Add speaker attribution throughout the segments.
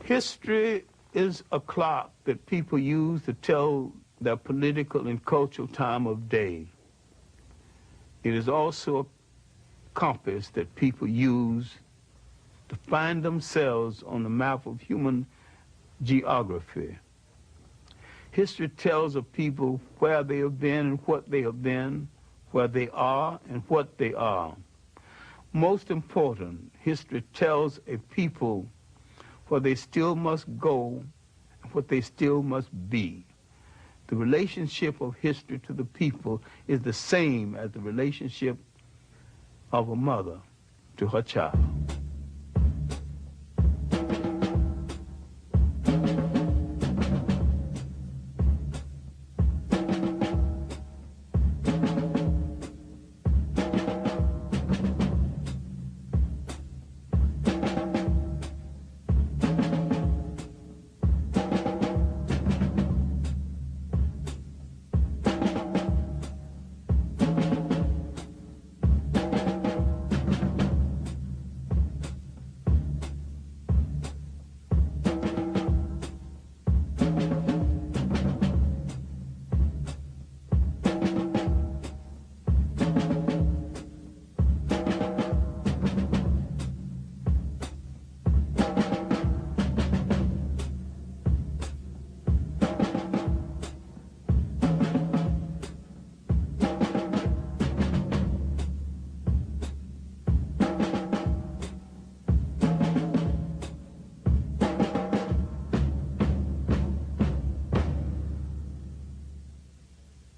Speaker 1: History is a clock that people use to tell their political and cultural time of day. It is also a compass that people use to find themselves on the map of human geography. History tells of people where they have been and what they have been, where they are and what they are. Most important, history tells a people where they still must go and what they still must be. The relationship of history to the people is the same as the relationship of a mother to her child.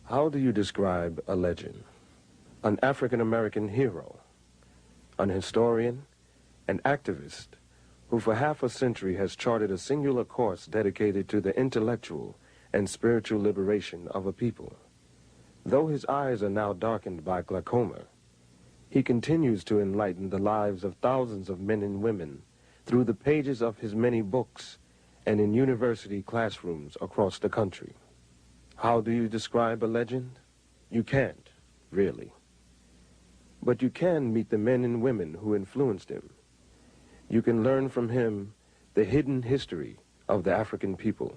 Speaker 2: How do you describe a legend? An African-American hero, an historian, an activist who for half a century has charted a singular course dedicated to the intellectual and spiritual liberation of a people. Though his eyes are now darkened by glaucoma, he continues to enlighten the lives of thousands of men and women through the pages of his many books and in university classrooms across the country. How do you describe a legend? You can't, really. But you can meet the men and women who influenced him. You can learn from him the hidden history of the African people.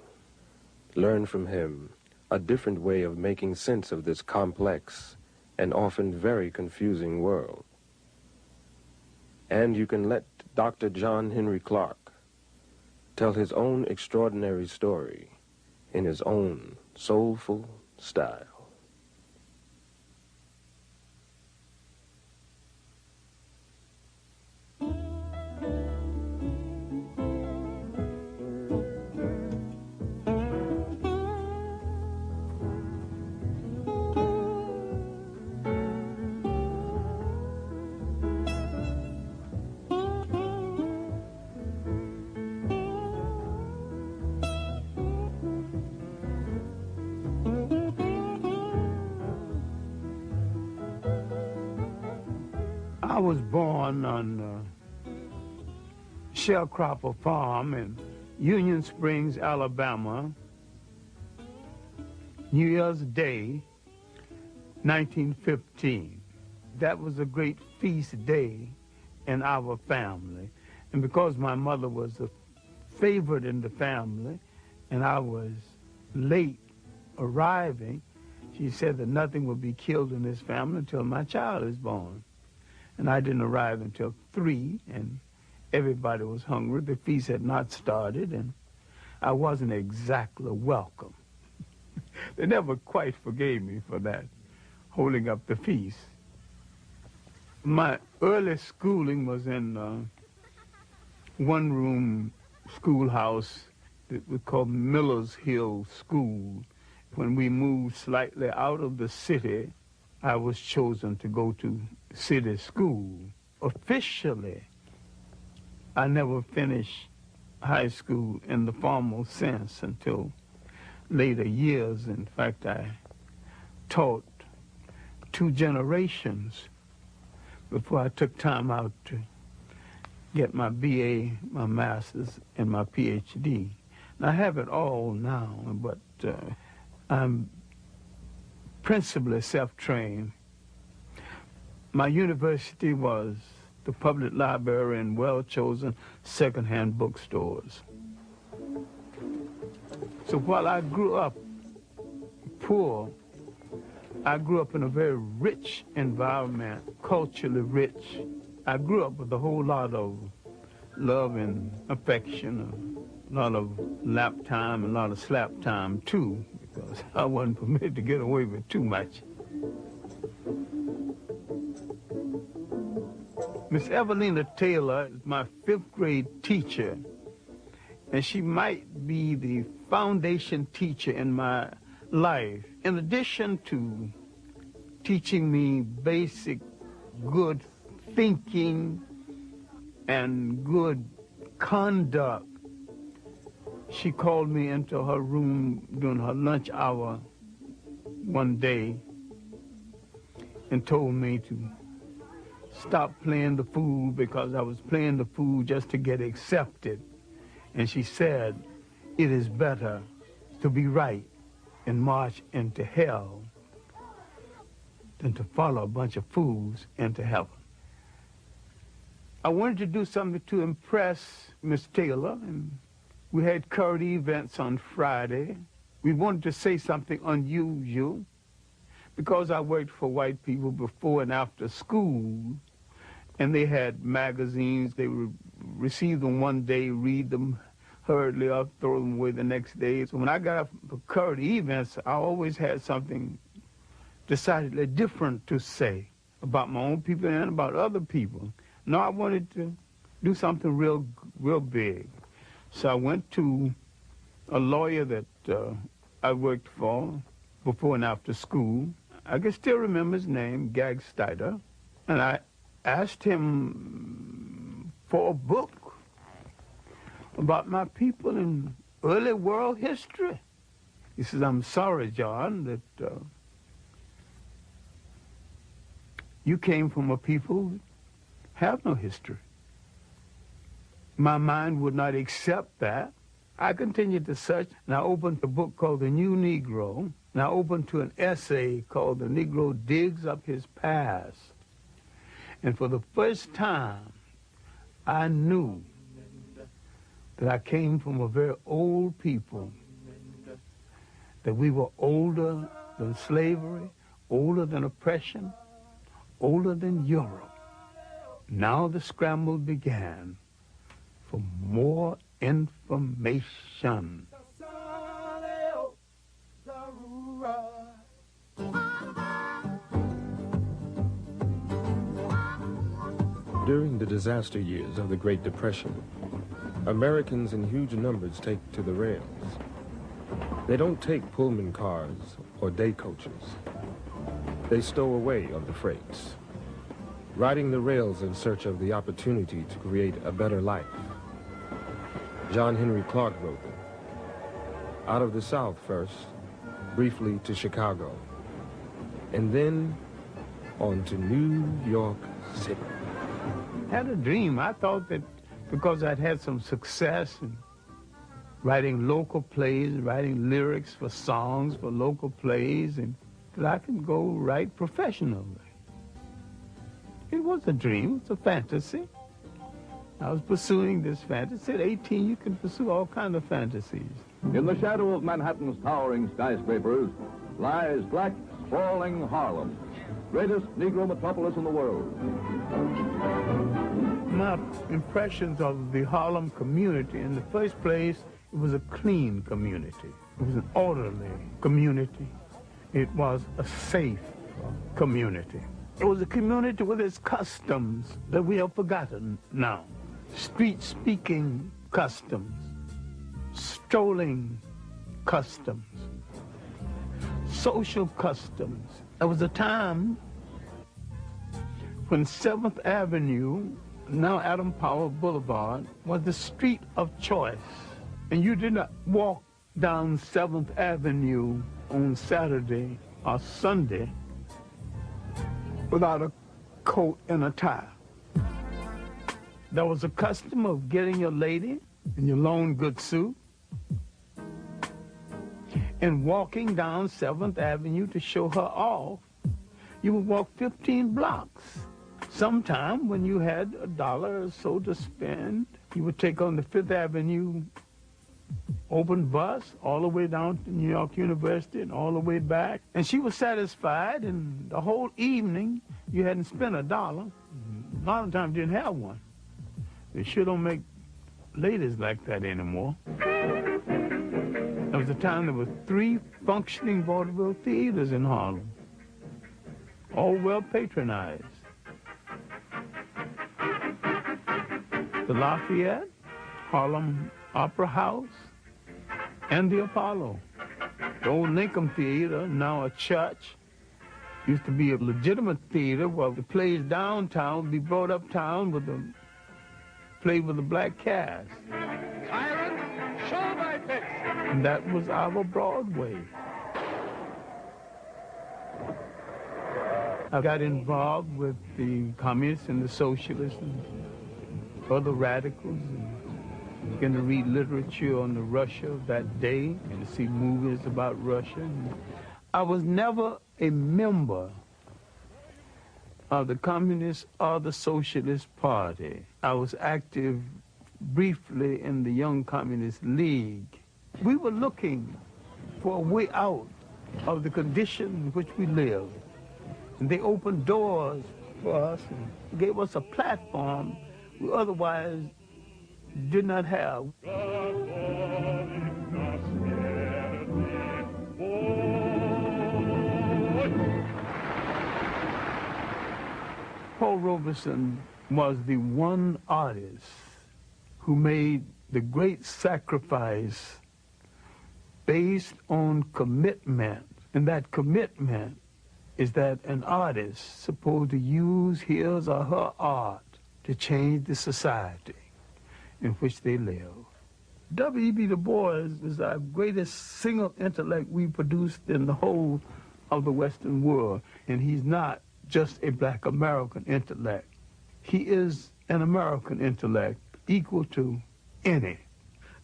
Speaker 2: Learn from him a different way of making sense of this complex and often very confusing world. And you can let Dr. John Henrik Clarke tell his own extraordinary story in his own soulful style.
Speaker 1: I was born on Sharecropper Farm in Union Springs, Alabama, New Year's Day, 1915. That was a great feast day in our family. And because my mother was a favorite in the family and I was late arriving, she said that nothing would be killed in this family until my child is born. And I didn't arrive until 3, and everybody was hungry. The feast had not started, and I wasn't exactly welcome. They never quite forgave me for that, holding up the feast. My early schooling was in one-room schoolhouse that we called Miller's Hill School. When we moved slightly out of the city, I was chosen to go to city school. Officially, I never finished high school in the formal sense until later years. In fact, I taught 2 generations before I took time out to get my BA, my master's, and my PhD. And I have it all now, but I'm principally self-trained. My university was the public library and well-chosen second-hand bookstores. So while I grew up poor, I grew up in a very rich environment, culturally rich. I grew up with a whole lot of love and affection, a lot of lap time, a lot of slap time too, because I wasn't permitted to get away with too much. Miss Evelina Taylor is my 5th grade teacher, and she might be the foundation teacher in my life. In addition to teaching me basic good thinking and good conduct, she called me into her room during her lunch hour one day and told me to stop playing the fool because I was playing the fool just to get accepted. And she said, it is better to be right and march into hell than to follow a bunch of fools into heaven. I wanted to do something to impress Miss Taylor, and we had current events on Friday. We wanted to say something unusual because I worked for white people before and after school, and they had magazines. They would receive them one day, read them hurriedly up, throw them away the next day. So when I got up for current events, I always had something decidedly different to say about my own people and about other people. No, I wanted to do something real big. So I went to a lawyer that I worked for before and after school. I can still remember his name, Gag Steiner, and I asked him for a book about my people in early world history. He says, I'm sorry, John, that you came from a people who have no history. My mind would not accept that. I continued to search, and I opened a book called The New Negro, and I opened to an essay called The Negro Digs Up His Past. And for the first time, I knew that I came from a very old people, that we were older than slavery, older than oppression, older than Europe. Now the scramble began for more information.
Speaker 2: During the disaster years of the Great Depression, Americans in huge numbers take to the rails. They don't take Pullman cars or day coaches. They stow away on the freights, riding the rails in search of the opportunity to create a better life. John Henrik Clarke wrote them. Out of the South first, briefly to Chicago, and then on to New York City.
Speaker 1: I had a dream. I thought that because I'd had some success in writing local plays, writing lyrics for songs for local plays, and that I could go write professionally. It was a dream, it's a fantasy. I was pursuing this fantasy. At 18, you can pursue all kinds of fantasies.
Speaker 3: In the shadow of Manhattan's towering skyscrapers lies black, sprawling Harlem, greatest Negro metropolis in the world.
Speaker 1: My impressions of the Harlem community, in the first place, it was a clean community. It was an orderly community. It was a safe community. It was a community with its customs that we have forgotten now. Street-speaking customs, strolling customs, social customs. There was a time when 7th Avenue, now Adam Powell Boulevard, was the street of choice. And you did not walk down 7th Avenue on Saturday or Sunday without a coat and a tie. There was a custom of getting your lady in your long good suit and walking down 7th Avenue to show her off. You would walk 15 blocks. Sometime when you had $1 or so to spend, you would take on the 5th Avenue open bus all the way down to New York University and all the way back. And she was satisfied, and the whole evening you hadn't spent $1. A lot of times you didn't have one. They sure don't make ladies like that anymore. There was a time there were 3 functioning vaudeville theaters in Harlem, all well patronized. The Lafayette, Harlem Opera House, and the Apollo. The old Lincoln Theater, now a church, used to be a legitimate theater where the plays downtown would be brought uptown with a play with a black cast.
Speaker 4: Tyrant, show thy face.
Speaker 1: And that was our Broadway. I got involved with the communists and the socialists and other radicals, and began to read literature on the Russia of that day and to see movies about Russia. I was never a member of the Communist or the Socialist Party. I was active briefly in the Young Communist League. We were looking for a way out of the condition in which we lived. And they opened doors for us and gave us a platform we otherwise did not have. Paul Robeson was the one artist who made the great sacrifice based on commitment. And that commitment is that an artist is supposed to use his or her art to change the society in which they live. W.E.B. Du Bois is our greatest single intellect we produced in the whole of the Western world. And he's not just a black American intellect. He is an American intellect equal to any.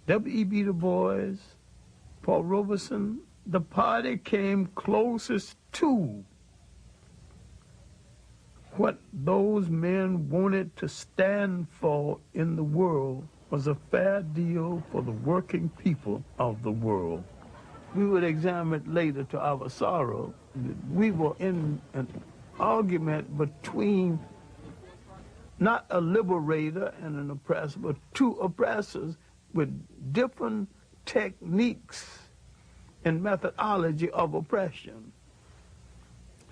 Speaker 1: W.E.B. Du Bois, Paul Robeson, the party came closest to what those men wanted to stand for in the world was a fair deal for the working people of the world. We would examine later to our sorrow. We were in an argument between not a liberator and an oppressor, but 2 oppressors with different techniques and methodology of oppression.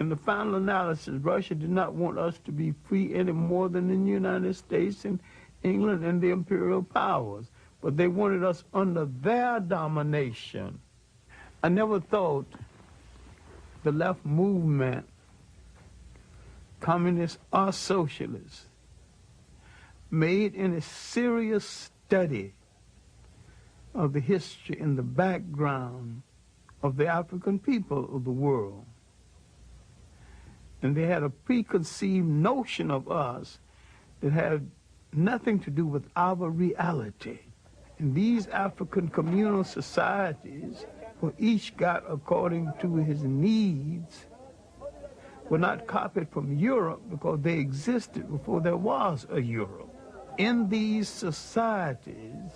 Speaker 1: In the final analysis, Russia did not want us to be free any more than the United States and England and the imperial powers, but they wanted us under their domination. I never thought the left movement, communist or socialist, made any serious study of the history and the background of the African people of the world. And they had a preconceived notion of us that had nothing to do with our reality. And these African communal societies, where each got according to his needs, were not copied from Europe because they existed before there was a Europe. In these societies,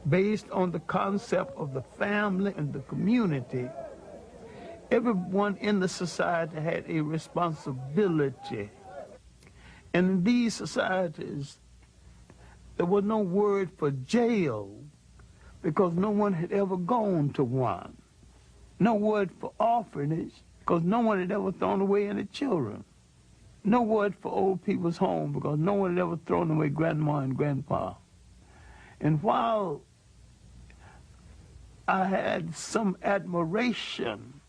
Speaker 1: based on the concept of the family and the community, everyone in the society had a responsibility. And in these societies, there was no word for jail because no one had ever gone to one. No word for orphanage because no one had ever thrown away any children. No word for old people's home because no one had ever thrown away grandma and grandpa. And while I had some admiration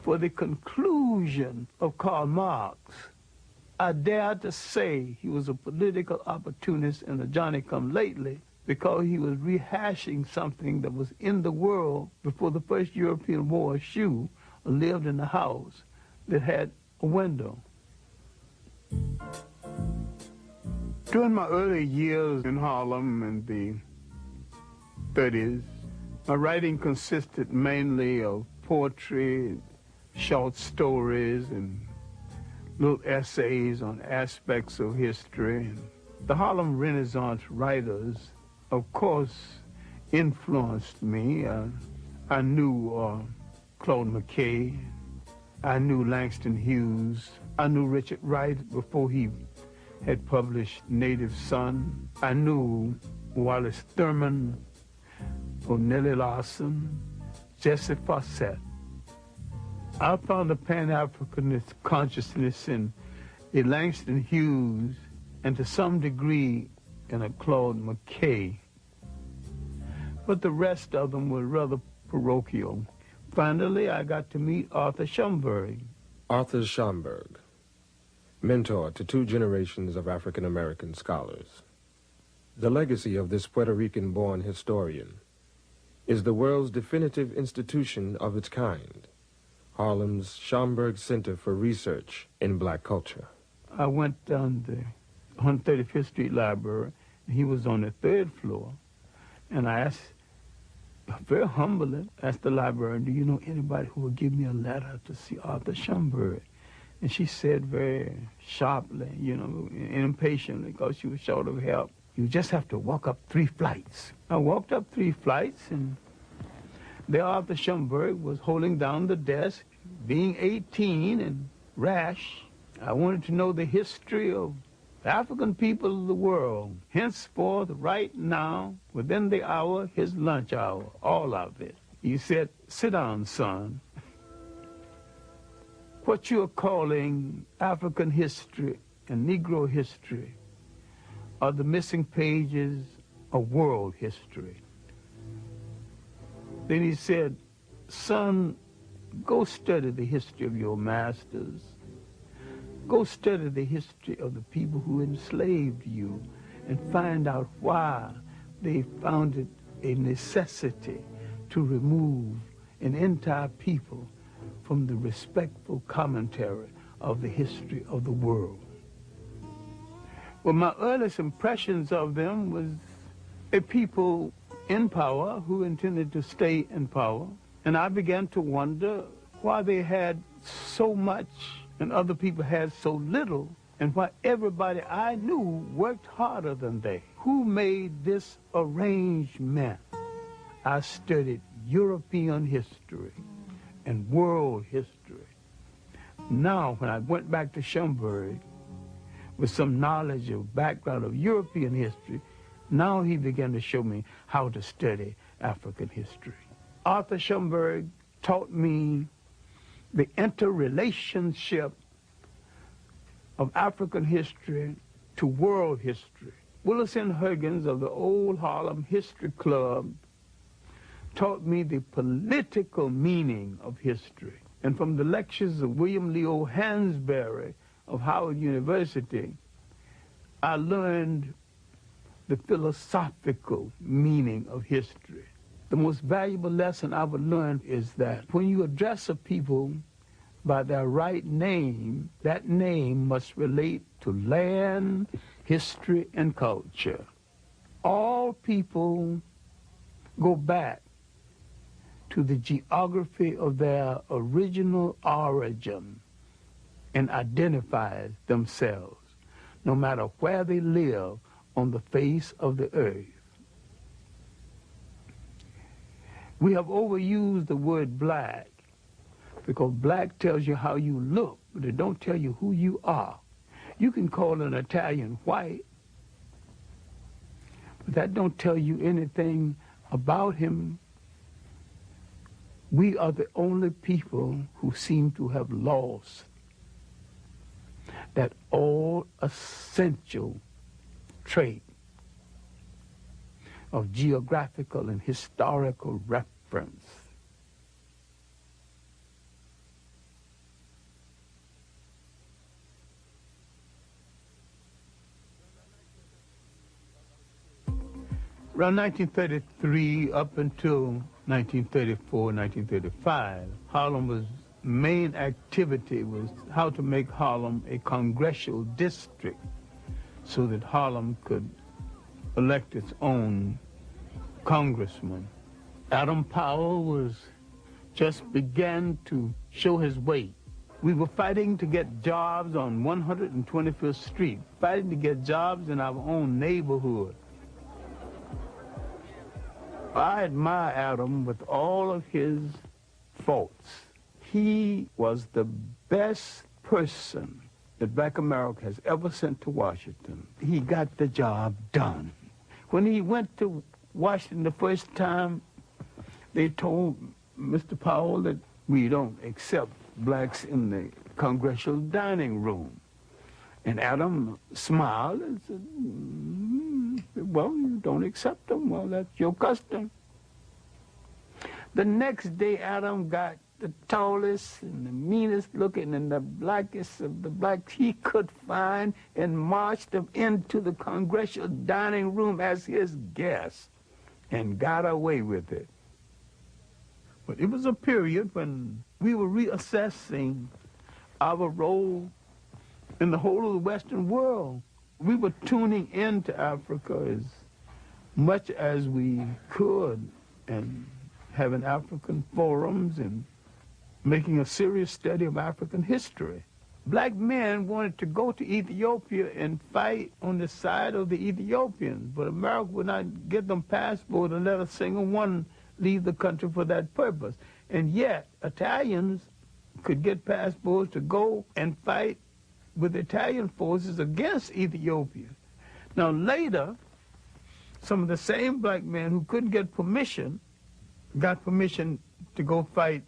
Speaker 1: for the conclusion of Karl Marx, I dare to say he was a political opportunist and a Johnny-come-lately because he was rehashing something that was in the world before the first European wore a shoe or lived in a house that had a window. During my early years in Harlem in the 30s, my writing consisted mainly of poetry, short stories, and little essays on aspects of history. The Harlem Renaissance writers, of course, influenced me. I knew Claude McKay. I knew Langston Hughes. I knew Richard Wright before he had published Native Son. I knew Wallace Thurman, O'Neill Larson, Jesse Fawcett. I found a pan-Africanist consciousness in a Langston Hughes and to some degree in a Claude McKay. But the rest of them were rather parochial. Finally, I got to meet Arthur Schamberg.
Speaker 2: Arthur Schamberg, mentor to 2 generations of African-American scholars. The legacy of this Puerto Rican-born historian is the world's definitive institution of its kind, Harlem's Schamberg Center for Research in Black Culture.
Speaker 1: I went down the 135th Street Library, and he was on the 3rd floor, and I asked, very humbly, asked the librarian, do you know anybody who would give me a letter to see Arthur Schamberg? And she said very sharply, you know, and impatiently, because she was short of help, you just have to walk up 3 flights. I walked up 3 flights, and there Arthur Schamberg was holding down the desk, being 18 and rash. I wanted to know the history of African people of the world, henceforth, right now, within the hour, his lunch hour, all of it. He said, sit down, son. What you're calling African history and Negro history are the missing pages of world history. Then he said, son, go study the history of your masters. Go study the history of the people who enslaved you and find out why they found it a necessity to remove an entire people from the respectful commentary of the history of the world. Well, my earliest impressions of them was a people in power who intended to stay in power. And I began to wonder why they had so much and other people had so little, and why everybody I knew worked harder than they. Who made this arrangement? I studied European history and world history. Now, when I went back to Schamberg with some knowledge of background of European history, now he began to show me how to study African history. Arthur Schamberg taught me the interrelationship of African history to world history. Willis N. Huggins of the old Harlem History Club taught me the political meaning of history. And from the lectures of William Leo Hansberry of Howard University, I learned the philosophical meaning of history. The most valuable lesson I would learn is that when you address a people by their right name, that name must relate to land, history, and culture. All people go back to the geography of their original origin and identify themselves, no matter where they live on the face of the earth. We have overused the word black because black tells you how you look, but it don't tell you who you are. You can call an Italian white, but that don't tell you anything about him. We are the only people who seem to have lost that all essential trait of geographical and historical reference. Around 1933 up until 1934, 1935, Harlem's main activity was how to make Harlem a congressional district so that Harlem could elect its own congressman. Adam Powell was just began to show his weight. We were fighting to get jobs on 125th Street, fighting to get jobs in our own neighborhood. I admire Adam with all of his faults. He was the best person that Black America has ever sent to Washington. He got the job done. When he went to Washington the first time, they told Mr. Powell that we don't accept blacks in the congressional dining room. And Adam smiled and said, well, you don't accept them. Well, that's your custom. The next day, Adam got the tallest and the meanest looking and the blackest of the blacks he could find and marched them into the congressional dining room as his guest and got away with it. But it was a period when we were reassessing our role in the whole of the Western world. We were tuning into Africa as much as we could and having African forums and making a serious study of African history. Black men wanted to go to Ethiopia and fight on the side of the Ethiopians, but America would not give them passports and let a single one leave the country for that purpose. And yet, Italians could get passports to go and fight with Italian forces against Ethiopia. Now later, some of the same black men who couldn't get permission got permission to go fight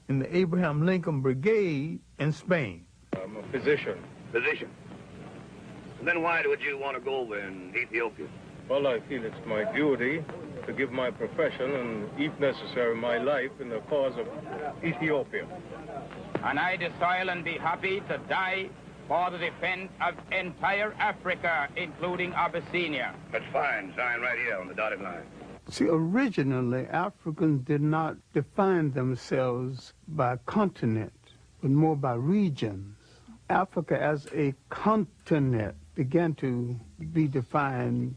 Speaker 1: in the Abraham Lincoln Brigade in Spain.
Speaker 5: I'm a physician.
Speaker 6: Physician? And then why would you want to go over in Ethiopia?
Speaker 5: Well, I feel it's my duty to give my profession and, if necessary, my life in the cause of Ethiopia.
Speaker 7: And I the soil and be happy to die for the defense of entire Africa, including Abyssinia.
Speaker 6: That's fine. Sign right here on the dotted line.
Speaker 1: See, originally, Africans did not define themselves by continent, but more by regions. Africa as a continent began to be defined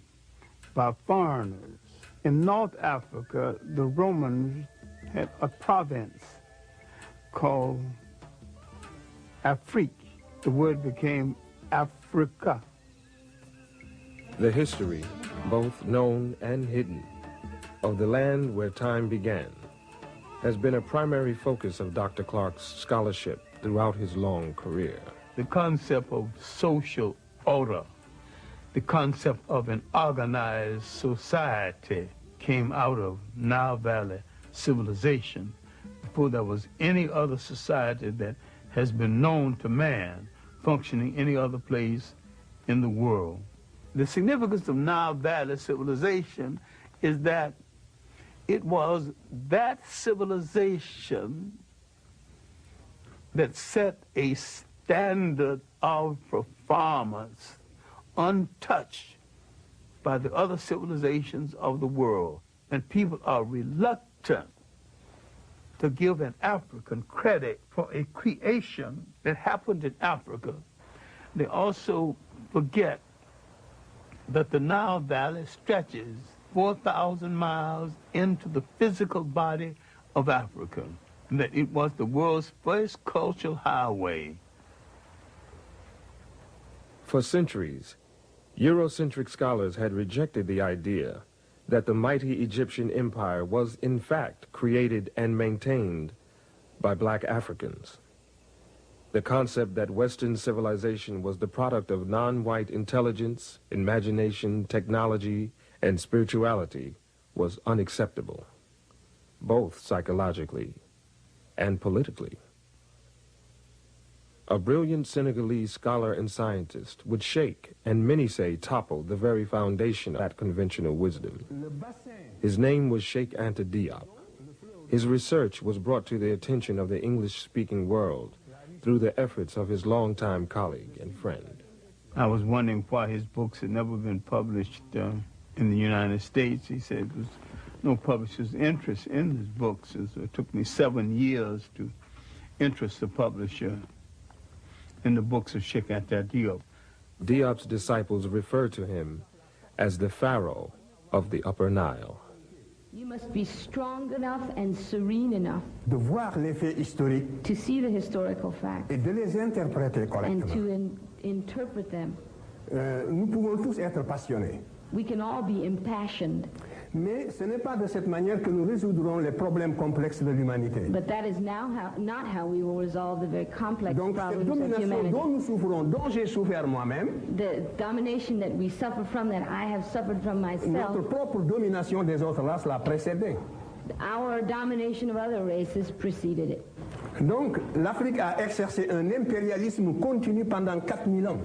Speaker 1: by foreigners. In North Africa, the Romans had a province called Afrique. The word became Africa.
Speaker 2: The history, both known and hidden, of the land where time began has been a primary focus of Dr. Clarke's scholarship throughout his long career.
Speaker 1: The concept of social order, the concept of an organized society came out of Nile Valley civilization before there was any other society that has been known to man functioning any other place in the world. The significance of Nile Valley civilization is that it was that civilization that set a standard of performance untouched by the other civilizations of the world. And people are reluctant to give an African credit for a creation that happened in Africa. They also forget that the Nile Valley stretches 4,000 miles into the physical body of Africa, and that it was the world's first cultural highway.
Speaker 2: For centuries, Eurocentric scholars had rejected the idea that the mighty Egyptian empire was in fact created and maintained by black Africans. The concept that Western civilization was the product of non-white intelligence, imagination, technology, and spirituality was unacceptable, both psychologically and politically. A brilliant Senegalese scholar and scientist would shake, and many say topple, the very foundation of that conventional wisdom. His name was Sheikh Anta Diop. His research was brought to the attention of the English-speaking world through the efforts of his longtime colleague and friend.
Speaker 1: I was wondering why his books had never been published in the United States. He said there was no publisher's interest in his books. It took me 7 years to interest the publisher in the books of Sheikh Anta Diop.
Speaker 2: Diop's disciples refer to him as the Pharaoh of the Upper Nile.
Speaker 8: You must be strong enough and serene enough
Speaker 9: de voir les faits historiques
Speaker 8: to see the historical facts
Speaker 9: et de les interpréter
Speaker 8: and
Speaker 9: correctement.
Speaker 8: to interpret them.
Speaker 9: Nous pouvons tous être passionnés,
Speaker 8: We can all be impassioned,
Speaker 9: Mais ce n'est pas de cette manière que nous résoudrons les problèmes complexes de l'humanité.
Speaker 8: But that is not how we will resolve the very complex
Speaker 9: Donc cette
Speaker 8: problems of
Speaker 9: domination
Speaker 8: humanity.
Speaker 9: dont nous souffrons, dont j'ai souffert moi-même,
Speaker 8: The domination that we suffer from, that I have suffered from myself,
Speaker 9: notre propre domination des autres races l'a précédé.
Speaker 8: our domination of other races preceded it.
Speaker 9: Donc l'Afrique a exercé un impérialisme continu pendant 4000 ans.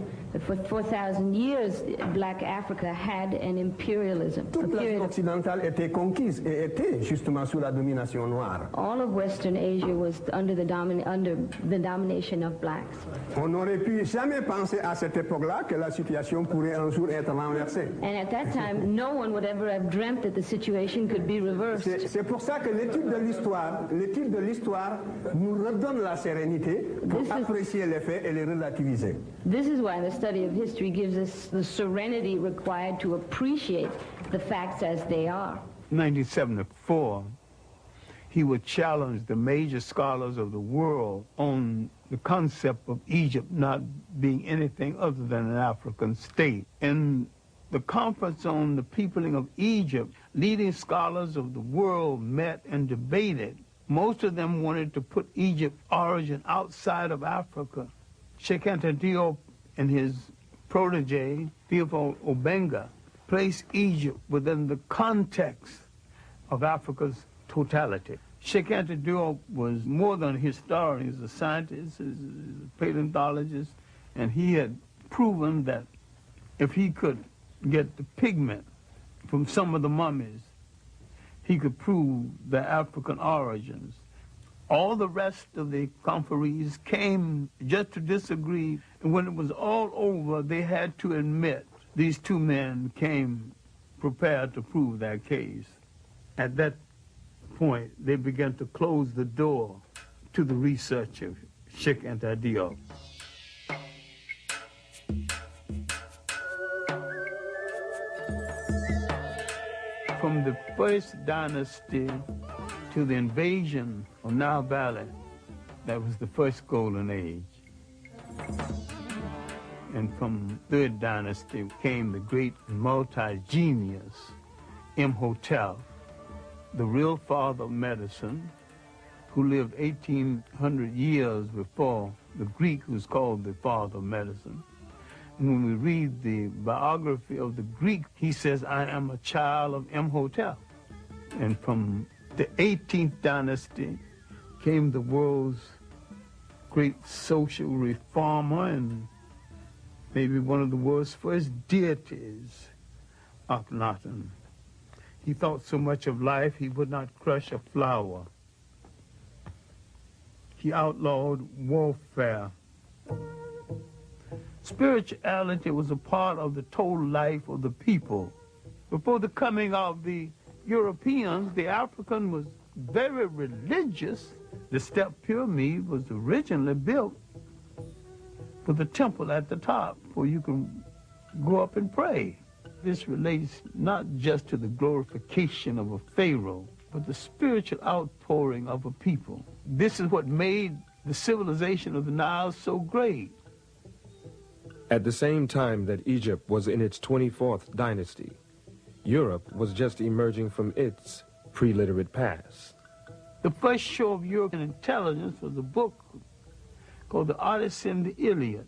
Speaker 8: For 4,000 years, Black Africa had an imperialism.
Speaker 9: Toute l'Afrique occidentale était conquise et était justement sous la domination noire.
Speaker 8: All of Western Asia was under the domination of blacks.
Speaker 9: On n'aurait pu jamais penser à cette époque-là que la situation pourrait un jour être renversée.
Speaker 8: And at that time, no one would ever have dreamt that the situation could be reversed.
Speaker 9: C'est pour ça que l'étude de l'histoire nous redonne la sérénité pour apprécier les faits et les relativiser.
Speaker 8: This is why the study of history gives us the serenity required to appreciate the facts as they are.
Speaker 1: In 1974, he would challenge the major scholars of the world on the concept of Egypt not being anything other than an African state. In the conference on the peopling of Egypt, leading scholars of the world met and debated. Most of them wanted to put Egypt's origin outside of Africa. Sheikh Anta Diop and his protege, Theophile Obenga, placed Egypt within the context of Africa's totality. Sheikh Anta Diop was more than a historian. He's a scientist, he's a paleontologist, and he had proven that if he could get the pigment from some of the mummies, he could prove their African origins. All the rest of the conferees came just to disagree, and when it was all over, they had to admit these two men came prepared to prove their case. At that point, they began to close the door to the research of Sheikh Anta Diop. From the first dynasty to the invasion of Nile Valley, that was the first golden age. And from the third dynasty came the great multi-genius Imhotep, the real father of medicine, who lived 1,800 years before the Greek who's called the father of medicine. And when we read the biography of the Greek, he says, I am a child of Imhotep. And from the 18th dynasty came the world's great social reformer and maybe one of the world's first deities, Akhenaten. He thought so much of life he would not crush a flower. He outlawed warfare. Spirituality was a part of the total life of the people. Before the coming of the Europeans, the African was very religious. The step pyramid was originally built with a temple at the top where you can go up and pray. This relates not just to the glorification of a pharaoh, but the spiritual outpouring of a people. This is what made the civilization of the Nile so great.
Speaker 2: At the same time that Egypt was in its 24th dynasty, Europe was just emerging from its pre-literate past.
Speaker 1: The first show of European intelligence was a book called The Odyssey and the Iliad.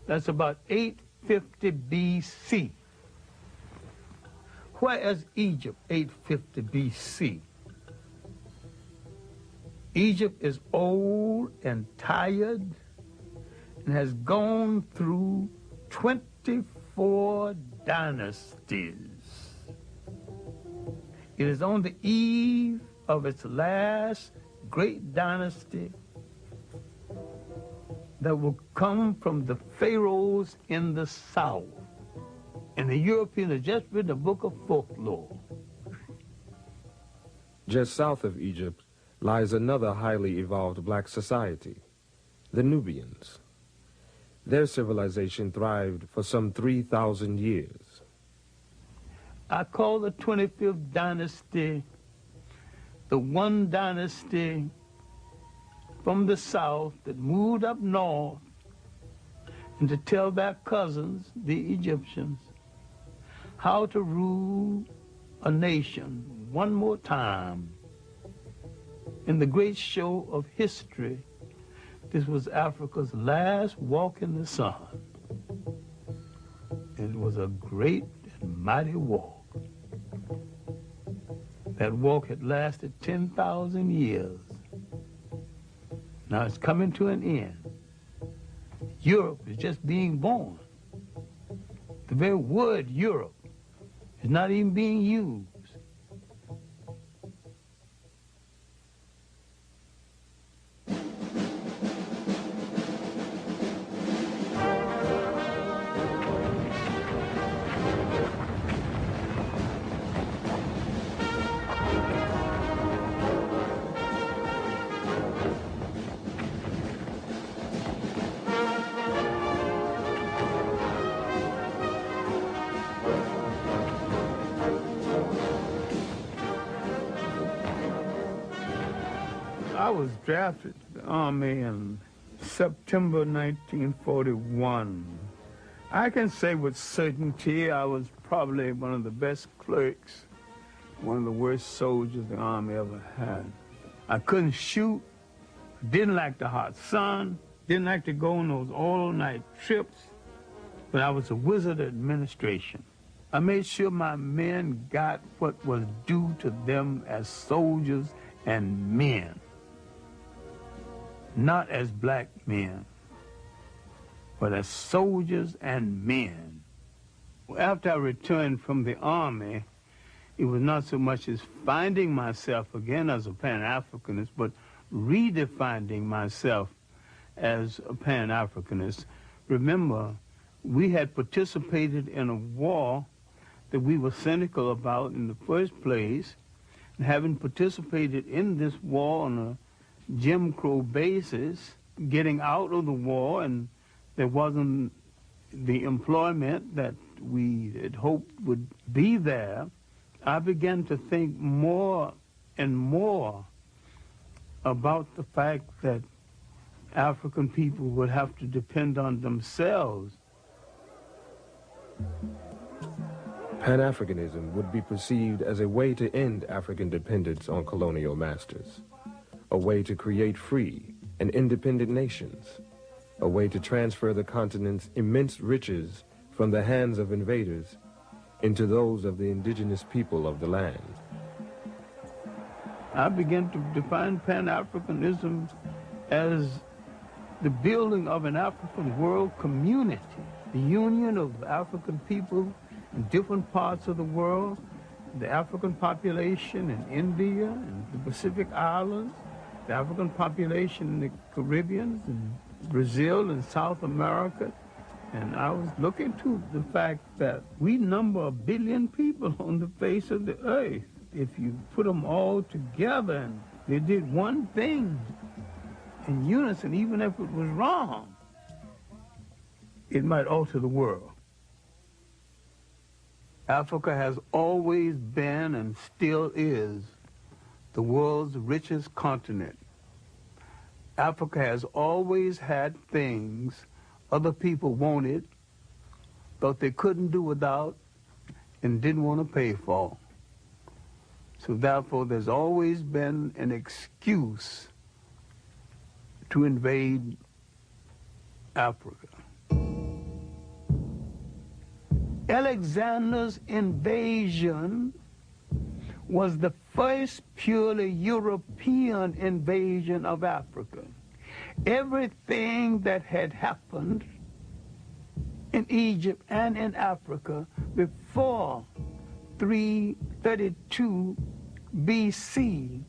Speaker 1: That's about 850 B.C. Where is Egypt 850 B.C.? Egypt is old and tired and has gone through 24 dynasties. It is on the eve of its last great dynasty that will come from the pharaohs in the south. And the Europeans have just written a book of folklore.
Speaker 2: Just south of Egypt lies another highly evolved black society, the Nubians. Their civilization thrived for some 3,000 years.
Speaker 1: I call the 25th dynasty the one dynasty from the south that moved up north and to tell their cousins, the Egyptians, how to rule a nation one more time. In the great show of history, this was Africa's last walk in the sun. It was a great and mighty walk. That walk had lasted 10,000 years. Now it's coming to an end. Europe is just being born. The very word Europe is not even being used. I was drafted to the Army in September 1941. I can say with certainty I was probably one of the best clerks, one of the worst soldiers the Army ever had. I couldn't shoot, didn't like the hot sun, didn't like to go on those all-night trips, but I was a wizard of administration. I made sure my men got what was due to them as soldiers and men. Not as black men, but as soldiers and men. After I returned from the Army, it was not so much as finding myself again as a Pan-Africanist, but redefining myself as a Pan-Africanist. Remember, we had participated in a war that we were cynical about in the first place, and having participated in this war on a Jim Crow basis, getting out of the war, and there wasn't the employment that we had hoped would be there, I began to think more and more about the fact that African people would have to depend on themselves.
Speaker 2: Pan-Africanism would be perceived as a way to end African dependence on colonial masters, a way to create free and independent nations, a way to transfer the continent's immense riches from the hands of invaders into those of the indigenous people of the land.
Speaker 1: I began to define Pan-Africanism as the building of an African world community, the union of African people in different parts of the world, the African population in India and the Pacific Islands, the African population in the Caribbean, and Brazil and South America. And I was looking to the fact that we number 1 billion people on the face of the earth. If you put them all together and they did one thing in unison, even if it was wrong, it might alter the world. Africa has always been and still is the world's richest continent. Africa has always had things other people wanted, thought they couldn't do without, and didn't want to pay for. So therefore, there's always been an excuse to invade Africa. Alexander's invasion was the first purely European invasion of Africa. Everything that had happened in Egypt and in Africa before 332 BC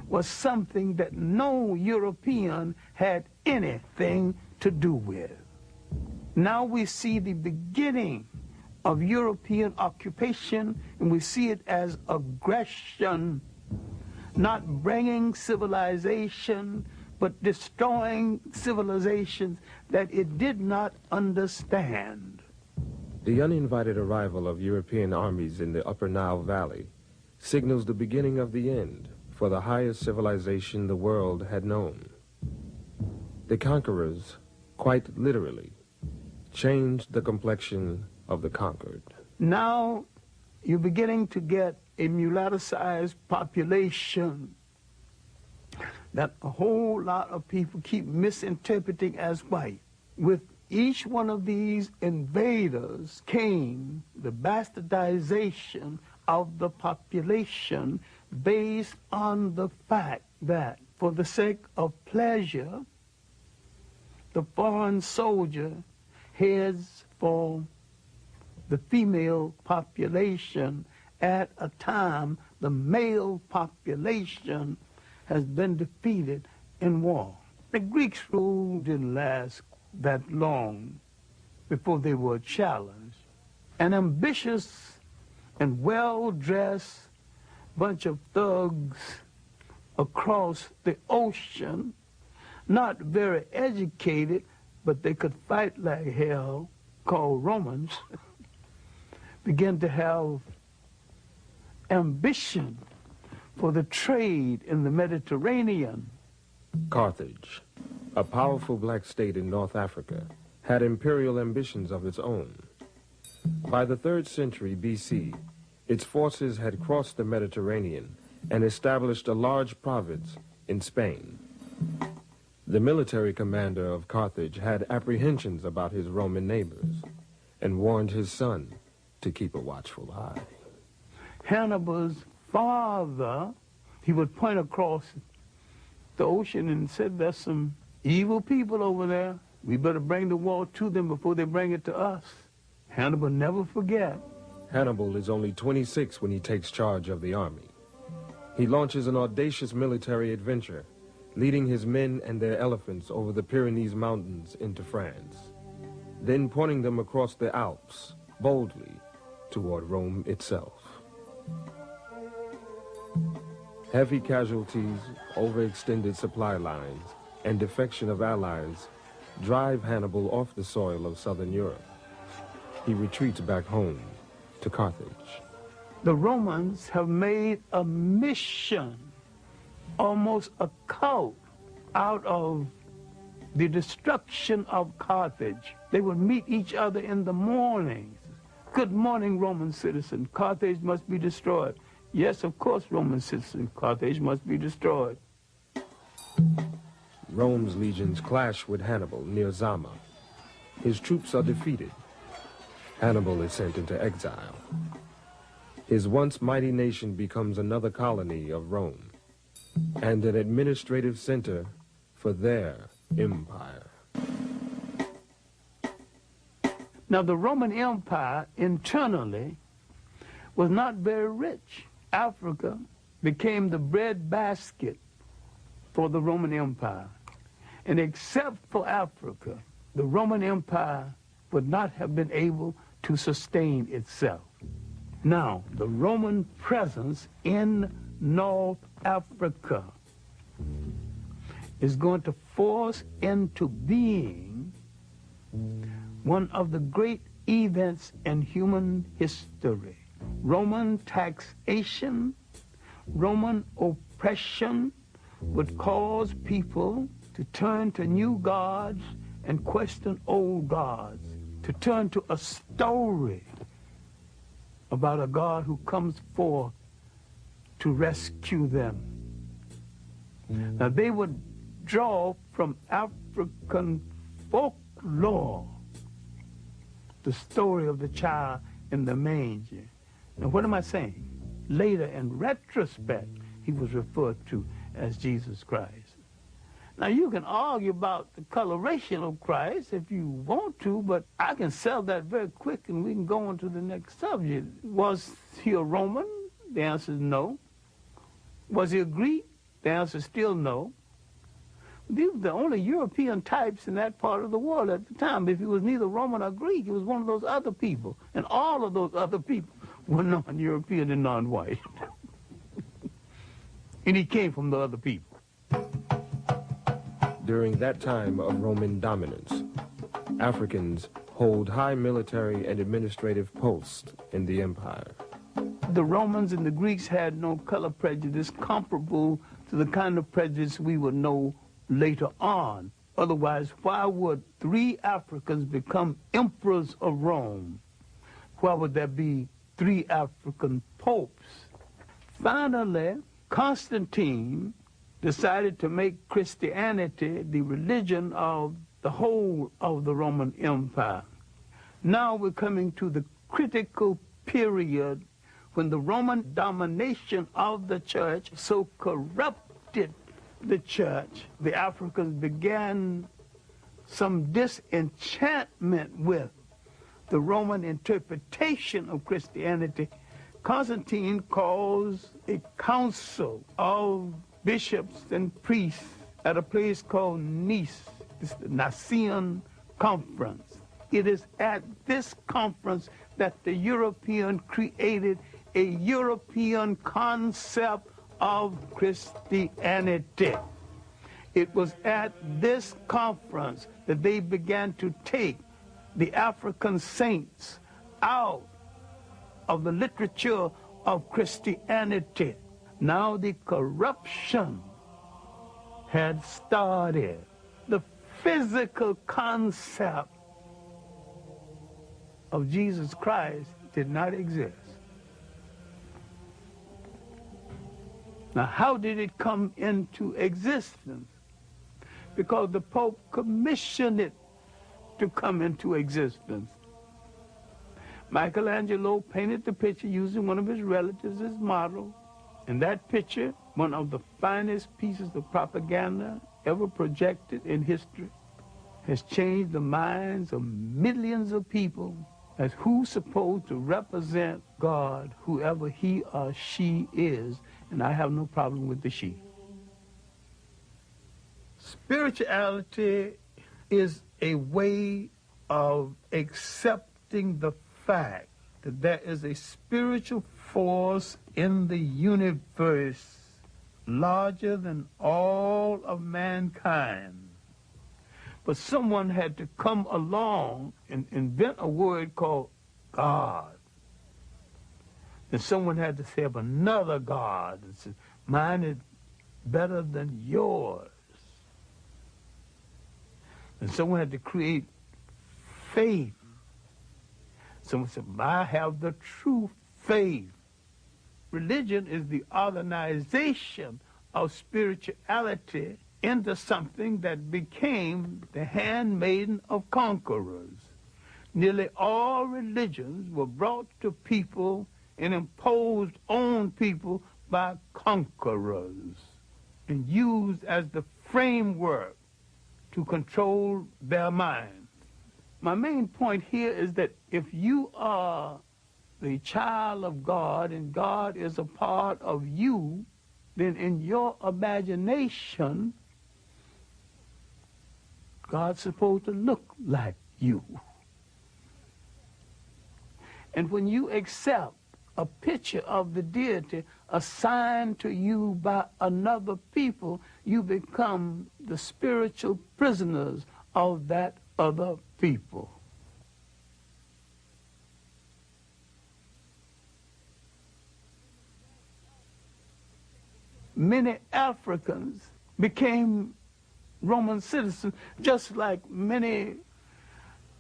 Speaker 1: was something that no European had anything to do with. Now we see the beginning of European occupation, and we see it as aggression, not bringing civilization, but destroying civilizations that it did not understand.
Speaker 2: The uninvited arrival of European armies in the Upper Nile Valley signals the beginning of the end for the highest civilization the world had known. The conquerors, quite literally, changed the complexion of the conquered.
Speaker 1: Now, you're beginning to get a mulatto-sized population that a whole lot of people keep misinterpreting as white. With each one of these invaders came the bastardization of the population based on the fact that for the sake of pleasure, the foreign soldier heads for the female population at a time the male population has been defeated in war. The Greeks' rule didn't last that long before they were challenged. An ambitious and well-dressed bunch of thugs across the ocean, not very educated, but they could fight like hell, called Romans, began to have ambition for the trade in the Mediterranean.
Speaker 2: Carthage, a powerful black state in North Africa, had imperial ambitions of its own. By the 3rd century BC, its forces had crossed the Mediterranean and established a large province in Spain. The military commander of Carthage had apprehensions about his Roman neighbors and warned his son to keep a watchful eye.
Speaker 1: Hannibal's father, he would point across the ocean and said, there's some evil people over there. We better bring the war to them before they bring it to us. Hannibal never forget.
Speaker 2: Hannibal is only 26 when he takes charge of the army. He launches an audacious military adventure, leading his men and their elephants over the Pyrenees Mountains into France, then pointing them across the Alps, boldly, toward Rome itself. Heavy casualties, overextended supply lines, and defection of allies drive Hannibal off the soil of southern Europe. He retreats back home to Carthage.
Speaker 1: The Romans have made a mission, almost a cult, out of the destruction of Carthage. They would meet each other in the mornings. Good morning, Roman citizen. Carthage must be destroyed. Yes, of course, Roman citizen. Carthage must be destroyed.
Speaker 2: Rome's legions clash with Hannibal near Zama. His troops are defeated. Hannibal is sent into exile. His once mighty nation becomes another colony of Rome and an administrative center for their empire.
Speaker 1: Now, the Roman Empire internally was not very rich. Africa became the breadbasket for the Roman Empire. And except for Africa, the Roman Empire would not have been able to sustain itself. Now, the Roman presence in North Africa is going to force into being one of the great events in human history. Roman taxation, Roman oppression would cause people to turn to new gods and question old gods, to turn to a story about a God who comes forth to rescue them. Now, they would draw from African folklore the story of the child in the manger. Now, what am I saying? Later, in retrospect, he was referred to as Jesus Christ. Now, you can argue about the coloration of Christ if you want to, but I can sell that very quick and we can go on to the next subject. Was he a Roman? The answer is no. Was he a Greek? The answer is still no. These were the only European types in that part of the world at the time. If he was neither Roman or Greek, he was one of those other people. And all of those other people were non-European and non-white. And he came from the other people.
Speaker 2: During that time of Roman dominance, Africans hold high military and administrative posts in the empire.
Speaker 1: The Romans and the Greeks had no color prejudice comparable to the kind of prejudice we would know later on. Otherwise, why would 3 Africans become emperors of Rome? Why would there be 3 African popes. Finally, Constantine decided to make Christianity the religion of the whole of the Roman Empire. Now we're coming to the critical period when the Roman domination of the church so corrupted the church, the Africans began some disenchantment with the Roman interpretation of Christianity. Constantine calls a council of bishops and priests at a place called Nice. It's the Nicene Conference. It is at this conference that the European created a European concept of Christianity. It was at this conference that they began to take the African saints out of the literature of Christianity. Now the corruption had started. The physical concept of Jesus Christ did not exist. Now, how did it come into existence? Because the Pope commissioned it to come into existence. Michelangelo painted the picture using one of his relatives as model. And that picture, one of the finest pieces of propaganda ever projected in history, has changed the minds of millions of people as who's supposed to represent God, whoever he or she is, and I have no problem with the she. Spirituality is a way of accepting the fact that there is a spiritual force in the universe larger than all of mankind. But someone had to come along and invent a word called God. And someone had to say of another God, mine is better than yours. And someone had to create faith. Someone said, I have the true faith. Religion is the organization of spirituality into something that became the handmaiden of conquerors. Nearly all religions were brought to people and imposed on people by conquerors and used as the framework to control their minds. My main point here is that if you are the child of God and God is a part of you, then in your imagination, God's supposed to look like you. And when you accept a picture of the deity assigned to you by another people, you become the spiritual prisoners of that other people. Many Africans became Roman citizens, just like many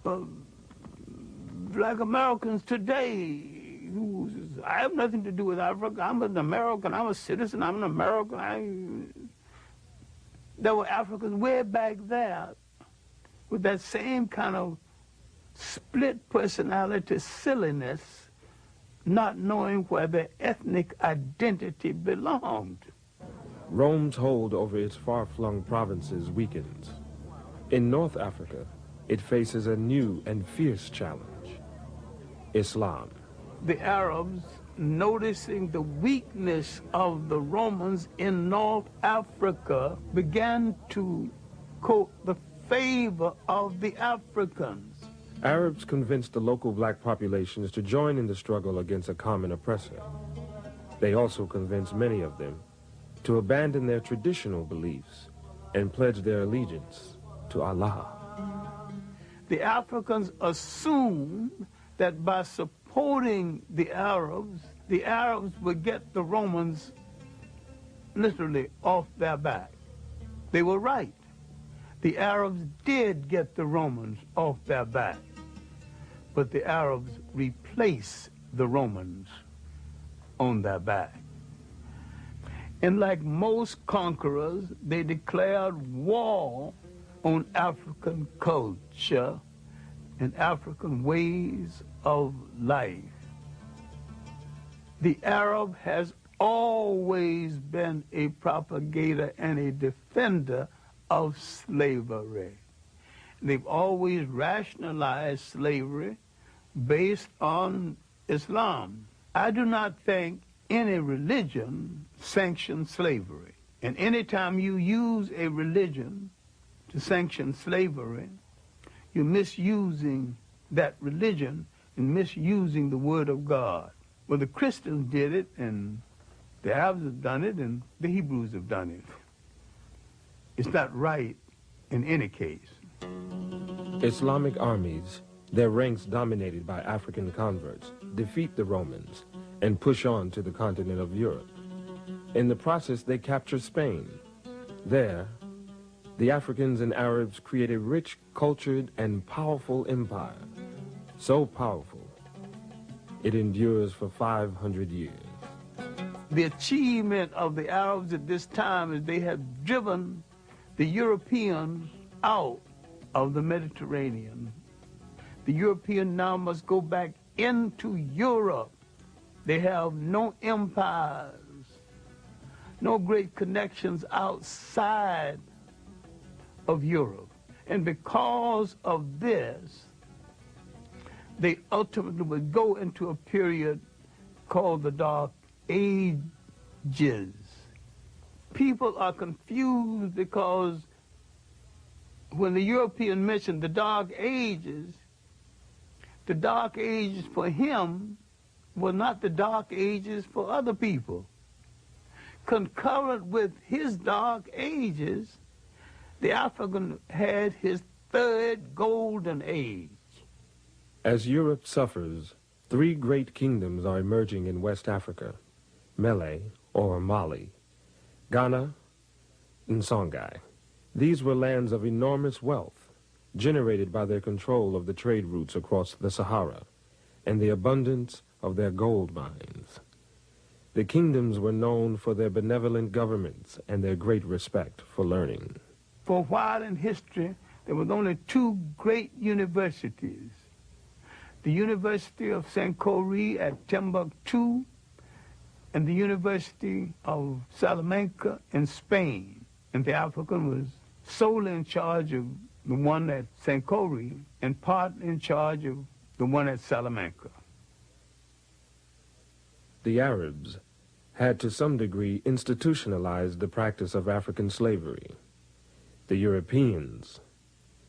Speaker 1: black Americans today. I have nothing to do with Africa. I'm an American. I'm a citizen. I'm an American. There were Africans way back there with that same kind of split personality silliness, not knowing where their ethnic identity belonged.
Speaker 2: Rome's hold over its far-flung provinces weakens. In North Africa, it faces a new and fierce challenge: Islam.
Speaker 1: The Arabs, noticing the weakness of the Romans in North Africa, began to court the favor of the Africans.
Speaker 2: Arabs convinced the local black populations to join in the struggle against a common oppressor. They also convinced many of them to abandon their traditional beliefs and pledge their allegiance to Allah.
Speaker 1: The Africans assumed that by supporting the Arabs would get the Romans literally off their back. They were right. The Arabs did get the Romans off their back, but the Arabs replaced the Romans on their back. And like most conquerors, they declared war on African culture and African ways of life. The Arab has always been a propagator and a defender of slavery. They've always rationalized slavery based on Islam. I do not think any religion sanctions slavery. And anytime you use a religion to sanction slavery, you're misusing that religion and misusing the word of God. Well, the Christians did it, and the Arabs have done it, and the Hebrews have done it. It's not right in any case.
Speaker 2: Islamic armies, their ranks dominated by African converts, defeat the Romans and push on to the continent of Europe. In the process, they capture Spain. There, the Africans and Arabs create a rich, cultured, and powerful empire. So powerful, it endures for 500 years.
Speaker 1: The achievement of the Arabs at this time is they have driven the Europeans out of the Mediterranean. The European now must go back into Europe. They have no empires, no great connections outside of Europe. And because of this, they ultimately would go into a period called the Dark Ages. People are confused because when the European mentioned the Dark Ages for him were not the Dark Ages for other people. Concurrent with his Dark Ages, the African had his third golden age.
Speaker 2: As Europe suffers, three great kingdoms are emerging in West Africa: Mele, or Mali, Ghana, and Songhai. These were lands of enormous wealth, generated by their control of the trade routes across the Sahara and the abundance of their gold mines. The kingdoms were known for their benevolent governments and their great respect for learning.
Speaker 1: For a while in history, there was only two great universities. The University of Sankore at Timbuktu and the University of Salamanca in Spain. And the African was solely in charge of the one at Sankore and part in charge of the one at Salamanca.
Speaker 2: The Arabs had to some degree institutionalized the practice of African slavery. The Europeans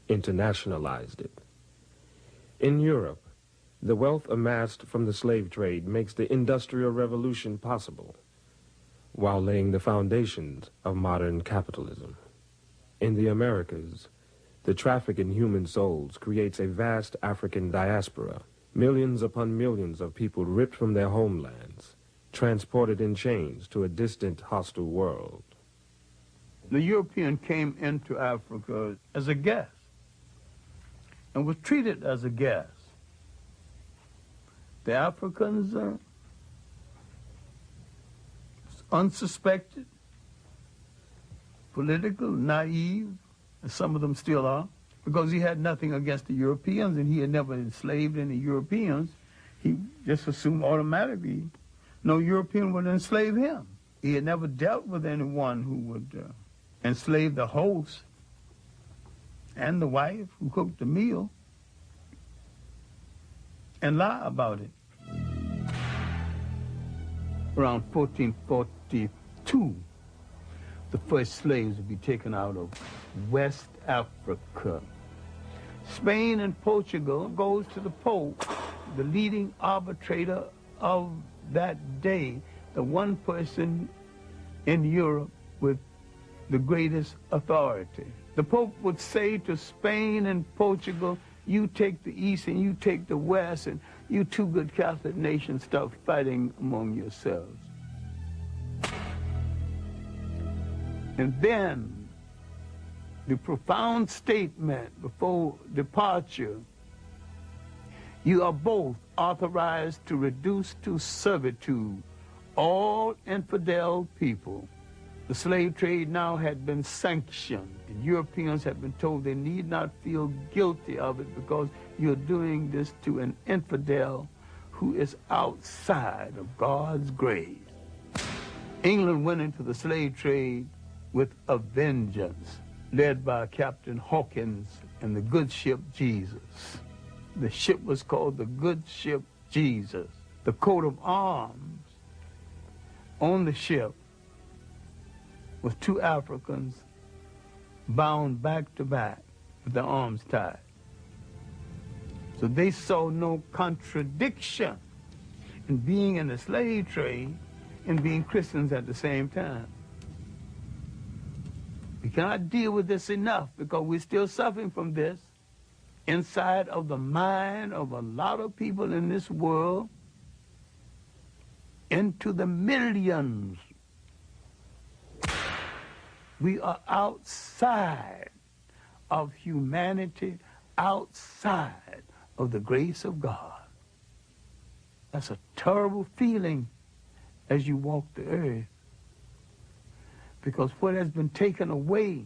Speaker 2: internationalized it. In Europe, the wealth amassed from the slave trade makes the Industrial Revolution possible, while laying the foundations of modern capitalism. In the Americas, the traffic in human souls creates a vast African diaspora, millions upon millions of people ripped from their homelands, transported in chains to a distant, hostile world.
Speaker 1: The European came into Africa as a guest and was treated as a guest. The Africans unsuspected, political, naive, and some of them still are, because he had nothing against the Europeans and he had never enslaved any Europeans. He just assumed automatically no European would enslave him. He had never dealt with anyone who would enslave the host and the wife who cooked the meal and lie about it. Around 1442, the first slaves would be taken out of West Africa. Spain and Portugal goes to the Pope, the leading arbitrator of that day, the one person in Europe with the greatest authority. The Pope would say to Spain and Portugal, you take the East and you take the West, and you two good Catholic nations start fighting among yourselves. And then the profound statement before departure, You are both authorized to reduce to servitude all infidel people. The slave trade now had been sanctioned, and Europeans had been told they need not feel guilty of it because you're doing this to an infidel who is outside of God's grace. England went into the slave trade with a vengeance, led by Captain Hawkins and the good ship Jesus. The ship was called the good ship Jesus. The coat of arms on the ship was two Africans bound back to back with their arms tied. So they saw no contradiction in being in the slave trade and being Christians at the same time. We cannot deal with this enough because we're still suffering from this inside of the mind of a lot of people in this world, into the millions. We are outside of humanity, outside of the grace of God. That's a terrible feeling as you walk the earth, because what has been taken away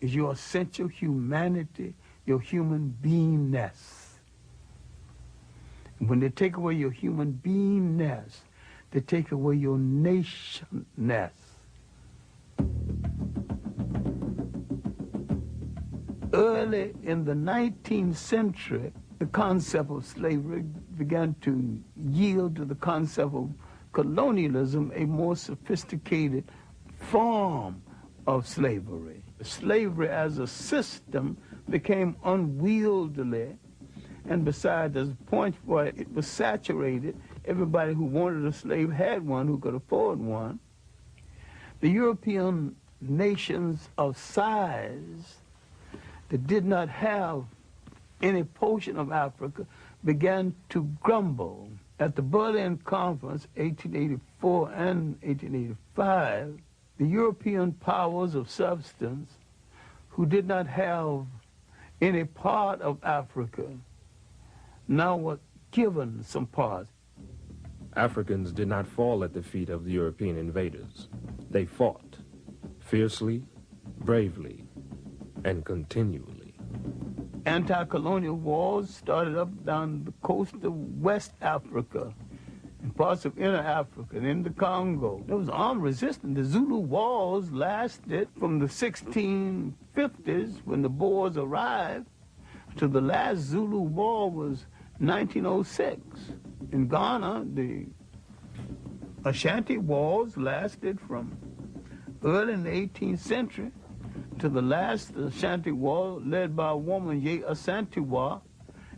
Speaker 1: is your essential humanity, your human beingness. And when they take away your human beingness, they take away your nationness. Early in the 19th century, the concept of slavery began to yield to the concept of colonialism, a more sophisticated form of slavery. Slavery as a system became unwieldy, and besides, there's a point where it was saturated. Everybody who wanted a slave had one, who could afford one. The European nations of size that did not have any portion of Africa began to grumble. At the Berlin Conference, 1884 and 1885, the European powers of substance who did not have any part of Africa now were given some parts.
Speaker 2: Africans did not fall at the feet of the European invaders. They fought fiercely, bravely, and continually.
Speaker 1: Anti-colonial wars started up down the coast of West Africa, in parts of inner Africa, and in the Congo. There was armed resistance. The Zulu wars lasted from the 1650s, when the Boers arrived, to the last Zulu war was 1906. In Ghana, the Ashanti wars lasted from early in the 18th century to the last Ashanti war, led by a woman, Ye Asantewa,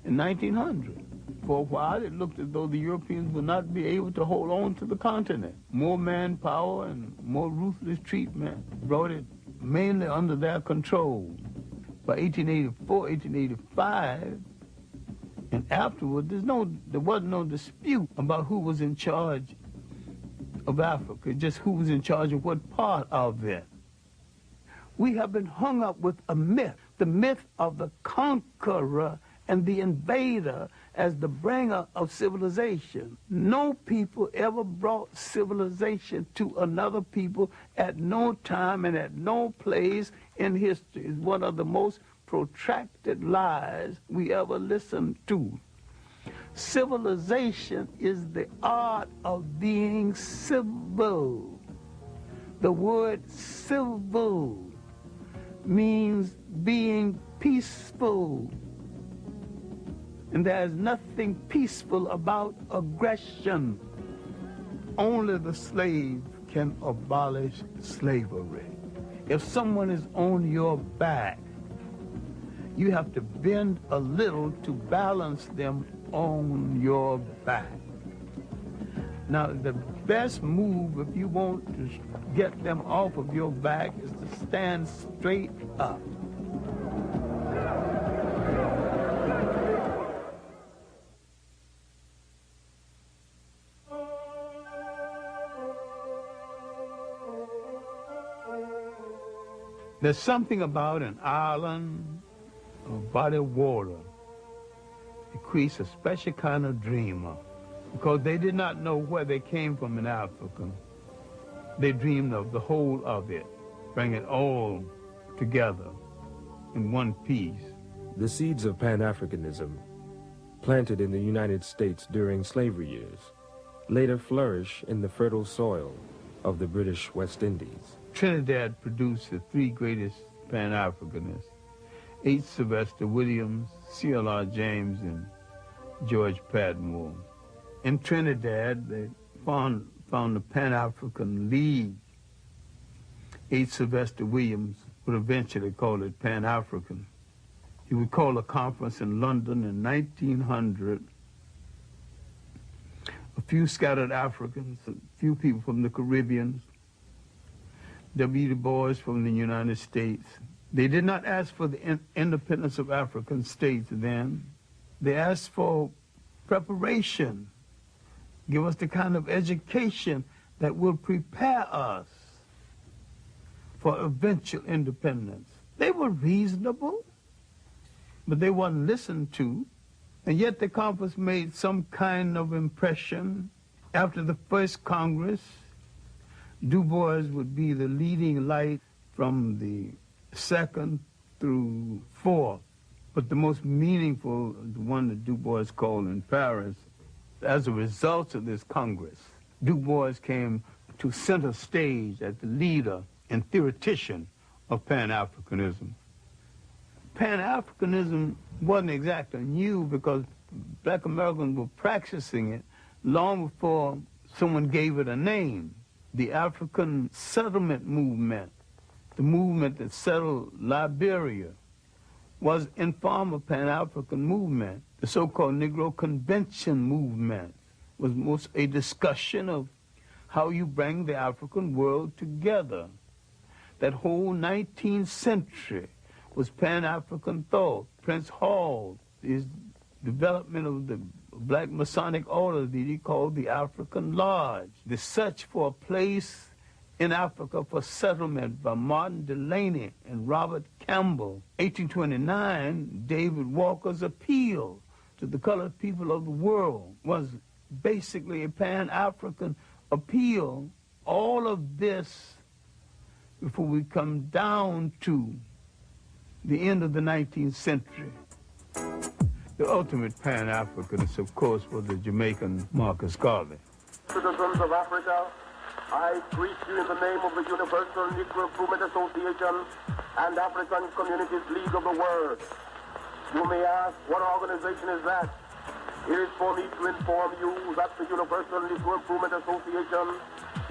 Speaker 1: in 1900. For a while, it looked as though the Europeans would not be able to hold on to the continent. More manpower and more ruthless treatment brought it mainly under their control. By 1884, 1885, and afterward, there wasn't no dispute about who was in charge of Africa, just who was in charge of what part of it. We have been hung up with a myth, the myth of the conqueror and the invader as the bringer of civilization. No people ever brought civilization to another people at no time and at no place in history. It's one of the most protracted lies we ever listened to. Civilization is the art of being civil. The word civil means being peaceful. And there's nothing peaceful about aggression. Only the slave can abolish slavery. If someone is on your back, you have to bend a little to balance them on your back. Now, the best move if you want to get them off of your back is to stand straight up. There's something about an island, a body of water, It creates a special kind of dreamer because they did not know where they came from in Africa. They dreamed of the whole of it, bring it all together in one piece.
Speaker 2: The seeds of Pan-Africanism, planted in the United States during slavery years, later flourish in the fertile soil of the British West Indies.
Speaker 1: Trinidad produced the three greatest Pan-Africanists, H. Sylvester Williams, C.L.R. James, and George Padmore. In Trinidad, they found the Pan-African League. H. Sylvester Williams would eventually call it Pan-African. He would call a conference in London in 1900. A few scattered Africans, a few people from the Caribbean, W. Du Bois from the United States. They did not ask for the independence of African states then. They asked for preparation. Give us the kind of education that will prepare us for eventual independence. They were reasonable, but they weren't listened to. And yet the conference made some kind of impression. After the first Congress, Du Bois would be the leading light from the second through fourth. But the most meaningful, the one that Du Bois called in Paris, as a result of this Congress, Du Bois came to center stage as the leader and theoretician of Pan-Africanism. Pan-Africanism wasn't exactly new because black Americans were practicing it long before someone gave it a name. The African settlement movement, the movement that settled Liberia, was in form of Pan-African movement. The so-called Negro Convention movement was most a discussion of how you bring the African world together. That whole 19th century was Pan-African thought. Prince Hall, his development of the black Masonic order that he called the African Lodge. The search for a place in Africa for settlement by Martin Delany and Robert Campbell. 1829, David Walker's appeal to the colored people of the world was basically a Pan-African appeal. All of this before we come down to the end of the 19th century. The ultimate Pan-Africanist, of course, was the Jamaican Marcus Garvey.
Speaker 10: Citizens of Africa, I greet you in the name of the Universal Negro Improvement Association and African Communities League of the World. You may ask, what organization is that? It is for me to inform you that the Universal Negro Improvement Association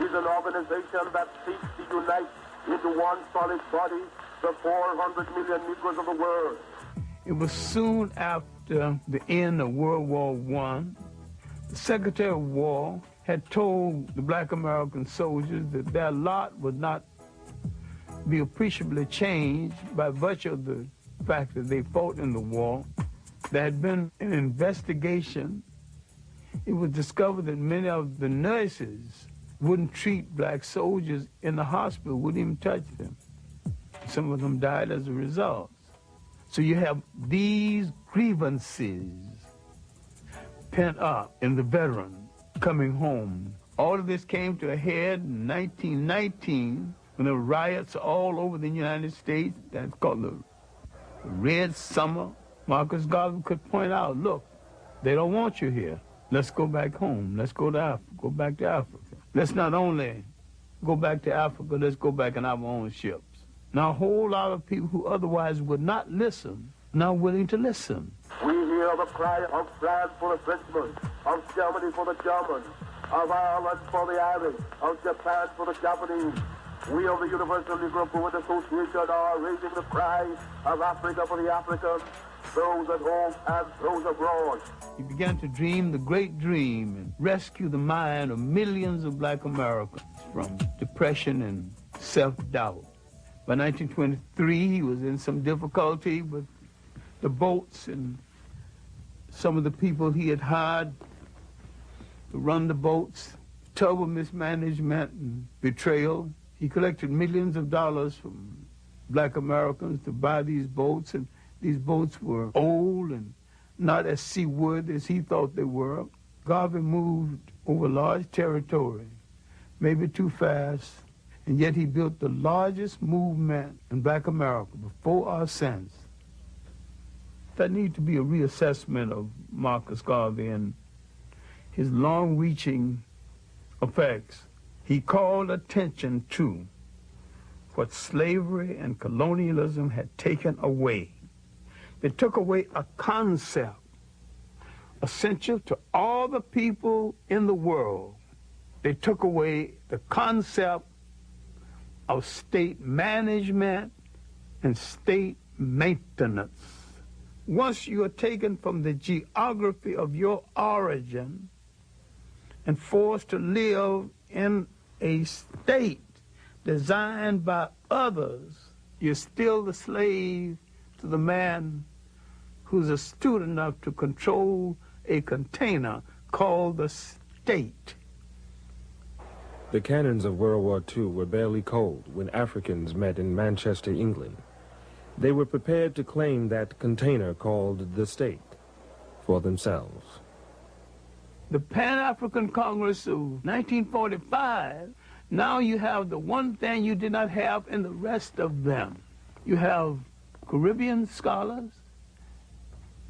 Speaker 10: is an organization that seeks to unite into one solid body the 400 million Negroes of the world.
Speaker 1: It was soon after the end of World War I. The Secretary of War had told the black American soldiers that their lot would not be appreciably changed by virtue of the fact that they fought in the war. There had been an investigation. It was discovered that many of the nurses wouldn't treat black soldiers in the hospital, wouldn't even touch them. Some of them died as a result. So you have these grievances pent up in the veteran coming home. All of this came to a head in 1919 when there were riots all over the United States. That's called the Red Summer. Marcus Garvey could point out, look, they don't want you here. Let's go back home. Let's go to Africa. Go back to Africa. Let's not only go back to Africa, let's go back in our own ships. Now, a whole lot of people who otherwise would not listen, now willing to listen.
Speaker 10: We hear the cry of France for the Frenchmen, of Germany for the Germans, of Ireland for the Irish, of Japan for the Japanese. We of the Universal Negro Improvement Association are raising the cry of Africa for the Africans, those at home and those abroad.
Speaker 1: He began to dream the great dream and rescue the mind of millions of black Americans from depression and self-doubt. By 1923, he was in some difficulty with the boats and some of the people he had hired to run the boats. Terrible mismanagement and betrayal. He collected millions of dollars from black Americans to buy these boats, and these boats were old and not as seaworthy as he thought they were. Garvey moved over large territory, maybe too fast, and yet he built the largest movement in Black America before or since. There needs to be a reassessment of Marcus Garvey and his long-reaching effects. He called attention to what slavery and colonialism had taken away. They took away a concept essential to all the people in the world. They took away the concept of state management and state maintenance. Once you are taken from the geography of your origin and forced to live in a state designed by others, you're still the slave to the man who's astute enough to control a container called the state.
Speaker 2: The cannons of World War II were barely cold when Africans met in Manchester, England. They were prepared to claim that container called the state for themselves.
Speaker 1: The Pan-African Congress of 1945, now you have the one thing you did not have in the rest of them. You have Caribbean scholars,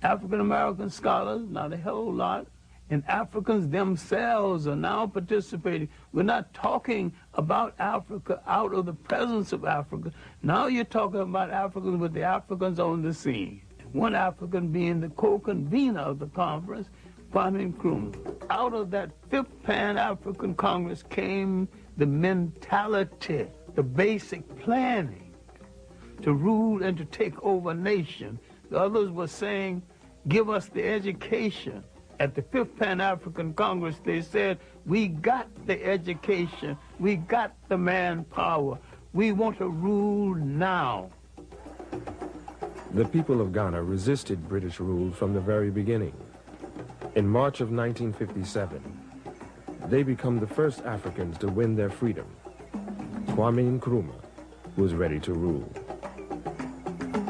Speaker 1: African-American scholars, not a whole lot, and Africans themselves are now participating. We're not talking about Africa out of the presence of Africa. Now you're talking about Africans with the Africans on the scene. One African being the co-convener of the conference, Kwame Nkrumah. Out of that fifth Pan-African Congress came the mentality, the basic planning to rule and to take over a nation. The others were saying, give us the education. At the fifth Pan-African Congress, they said, we got the education, we got the manpower, we want to rule now.
Speaker 2: The people of Ghana resisted British rule from the very beginning. In March of 1957, they become the first Africans to win their freedom. Kwame Nkrumah was ready to rule.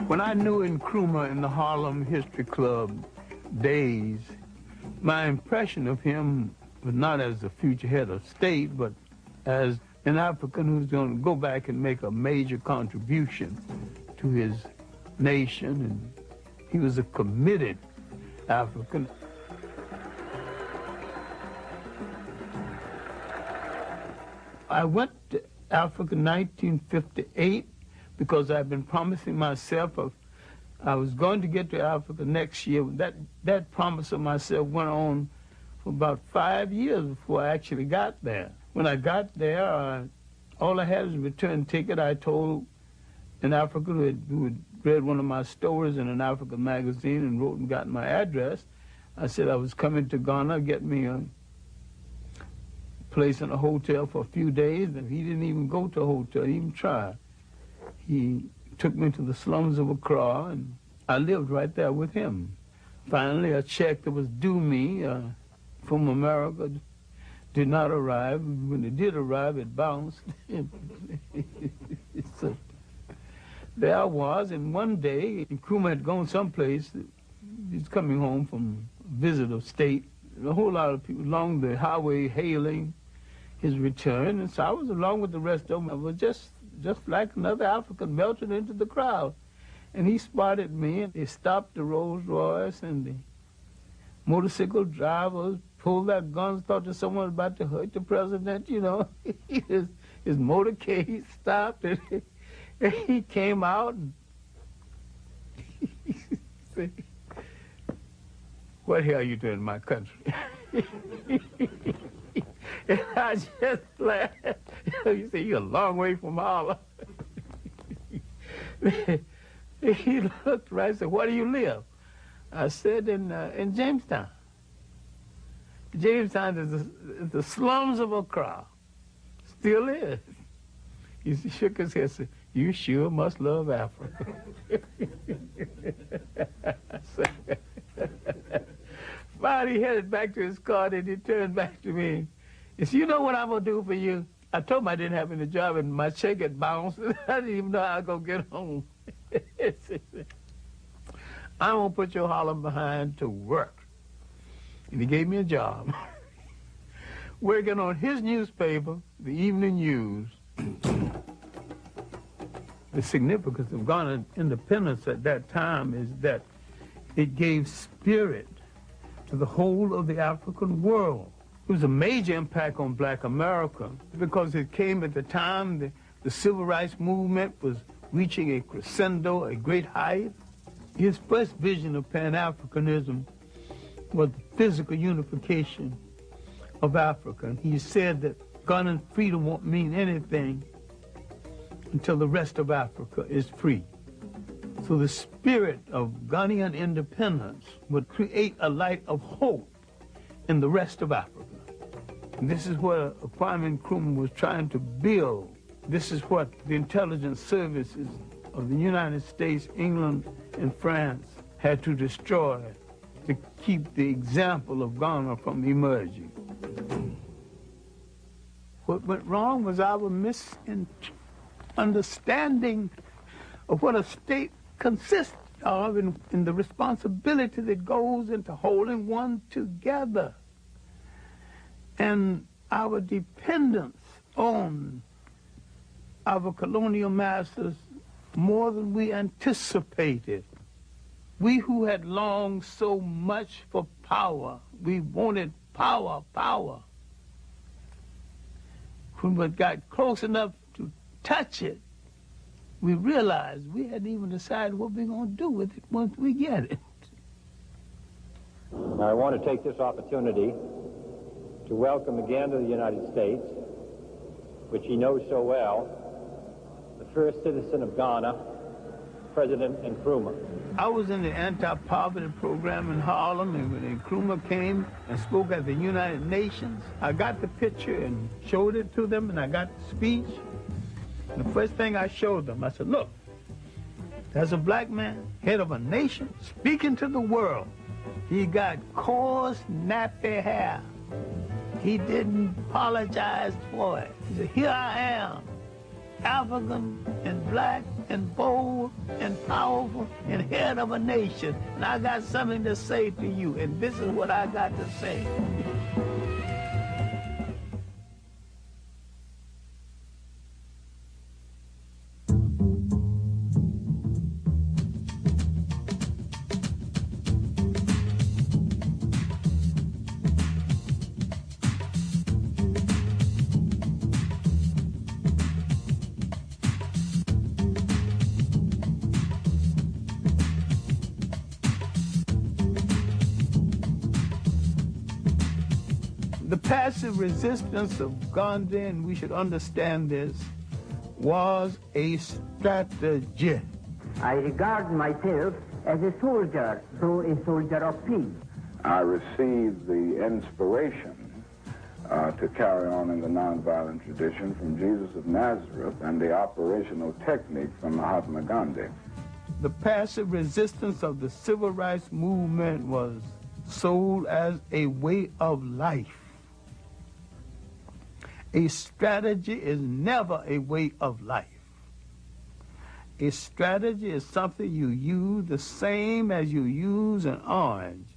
Speaker 1: When I knew Nkrumah in the Harlem History Club days, my impression of him was not as the future head of state, but as an African who's going to go back and make a major contribution to his nation, and he was a committed African. I went to Africa in 1958 because I've been promising myself I was going to get to Africa next year. That promise of myself went on for about 5 years before I actually got there. When I got there, all I had was a return ticket. I told an African who had read one of my stories in an African magazine and wrote and got my address. I said I was coming to Ghana, get me a place in a hotel for a few days, and he didn't even go to a hotel, he even tried. He took me to the slums of Accra, and I lived right there with him. Finally, a check that was due me from America did not arrive. When it did arrive, it bounced. So there I was, and one day, Nkrumah had gone someplace. He was coming home from a visit of state. A whole lot of people along the highway hailing his return, and so I was along with the rest of them. I was just like another African melted into the crowd. And he spotted me, and they stopped the Rolls Royce, and the motorcycle drivers pulled their guns, thought that someone was about to hurt the president, you know. his motorcade stopped, and he came out, and he said, what the hell are you doing in my country? And I just laughed. You say, you're a long way from Harlem. He looked right and said, where do you live? I said, in Jamestown. Jamestown is the slums of Accra. Still is. He shook his head and said, you sure must love Africa. Finally, he headed back to his car, and he turned back to me. He said, you know what I'm going to do for you? I told him I didn't have any job, and my check had bounced. I didn't even know how I was going to get home. I'm going to put your Harlem behind to work. And he gave me a job. Working on his newspaper, the Evening News. The significance of Ghana's independence at that time is that it gave spirit to the whole of the African world. It was a major impact on Black America because it came at the time the civil rights movement was reaching a crescendo, a great height. His first vision of pan-Africanism was the physical unification of Africa. And he said that Ghanaian freedom won't mean anything until the rest of Africa is free. So the spirit of Ghanaian independence would create a light of hope in the rest of Africa. And this is what Kwame Nkrumah was trying to build. This is what the intelligence services of the United States, England, and France had to destroy to keep the example of Ghana from emerging. What went wrong was our misunderstanding of what a state consists of and the responsibility that goes into holding one together. And our dependence on our colonial masters more than we anticipated. We who had longed so much for power, we wanted power. When we got close enough to touch it, we realized we hadn't even decided what we're going to do with it once we get it.
Speaker 11: Now, I want to take this opportunity to welcome again to the United States, which he knows so well, the first citizen of Ghana, President Nkrumah.
Speaker 1: I was in the anti-poverty program in Harlem, and when Nkrumah came and spoke at the United Nations, I got the picture and showed it to them, and I got the speech. And the first thing I showed them, I said, look, there's a black man, head of a nation, speaking to the world. He got coarse, nappy hair. He didn't apologize for it. He said, here I am, African and black and bold and powerful and head of a nation, and I got something to say to you, and this is what I got to say. The passive resistance of Gandhi, and we should understand this, was a strategy.
Speaker 12: I regard myself as a soldier, though a soldier of peace.
Speaker 13: I received the inspiration to carry on in the nonviolent tradition from Jesus of Nazareth and the operational technique from Mahatma Gandhi.
Speaker 1: The passive resistance of the civil rights movement was sold as a way of life. A strategy is never a way of life. A strategy is something you use the same as you use an orange.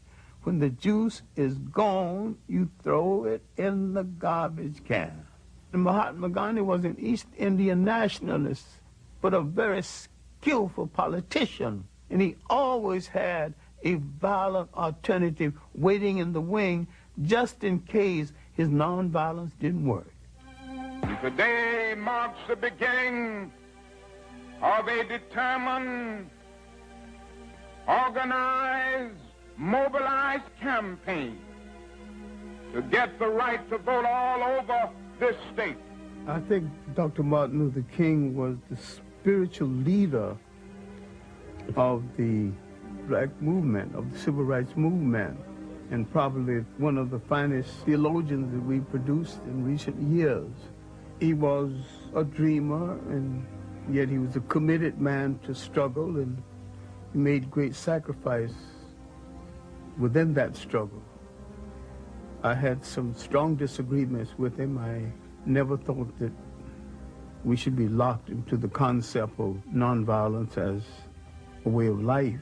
Speaker 1: When the juice is gone, you throw it in the garbage can. And Mahatma Gandhi was an East Indian nationalist, but a very skillful politician. And he always had a violent alternative waiting in the wing just in case his nonviolence didn't work.
Speaker 7: Today marks the beginning of a determined, organized, mobilized campaign to get the right to vote all over this state.
Speaker 1: I think Dr. Martin Luther King was the spiritual leader of the black movement, of the civil rights movement, and probably one of the finest theologians that we produced in recent years. He was a dreamer, and yet he was a committed man to struggle, and he made great sacrifice within that struggle. I had some strong disagreements with him. I never thought that we should be locked into the concept of nonviolence as a way of life.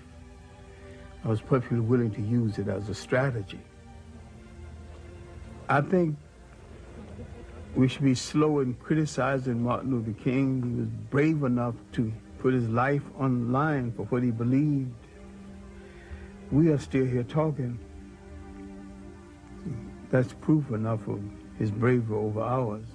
Speaker 1: I was perfectly willing to use it as a strategy. I think we should be slow in criticizing Martin Luther King. He was brave enough to put his life on the line for what he believed. We are still here talking. That's proof enough of his bravery over ours.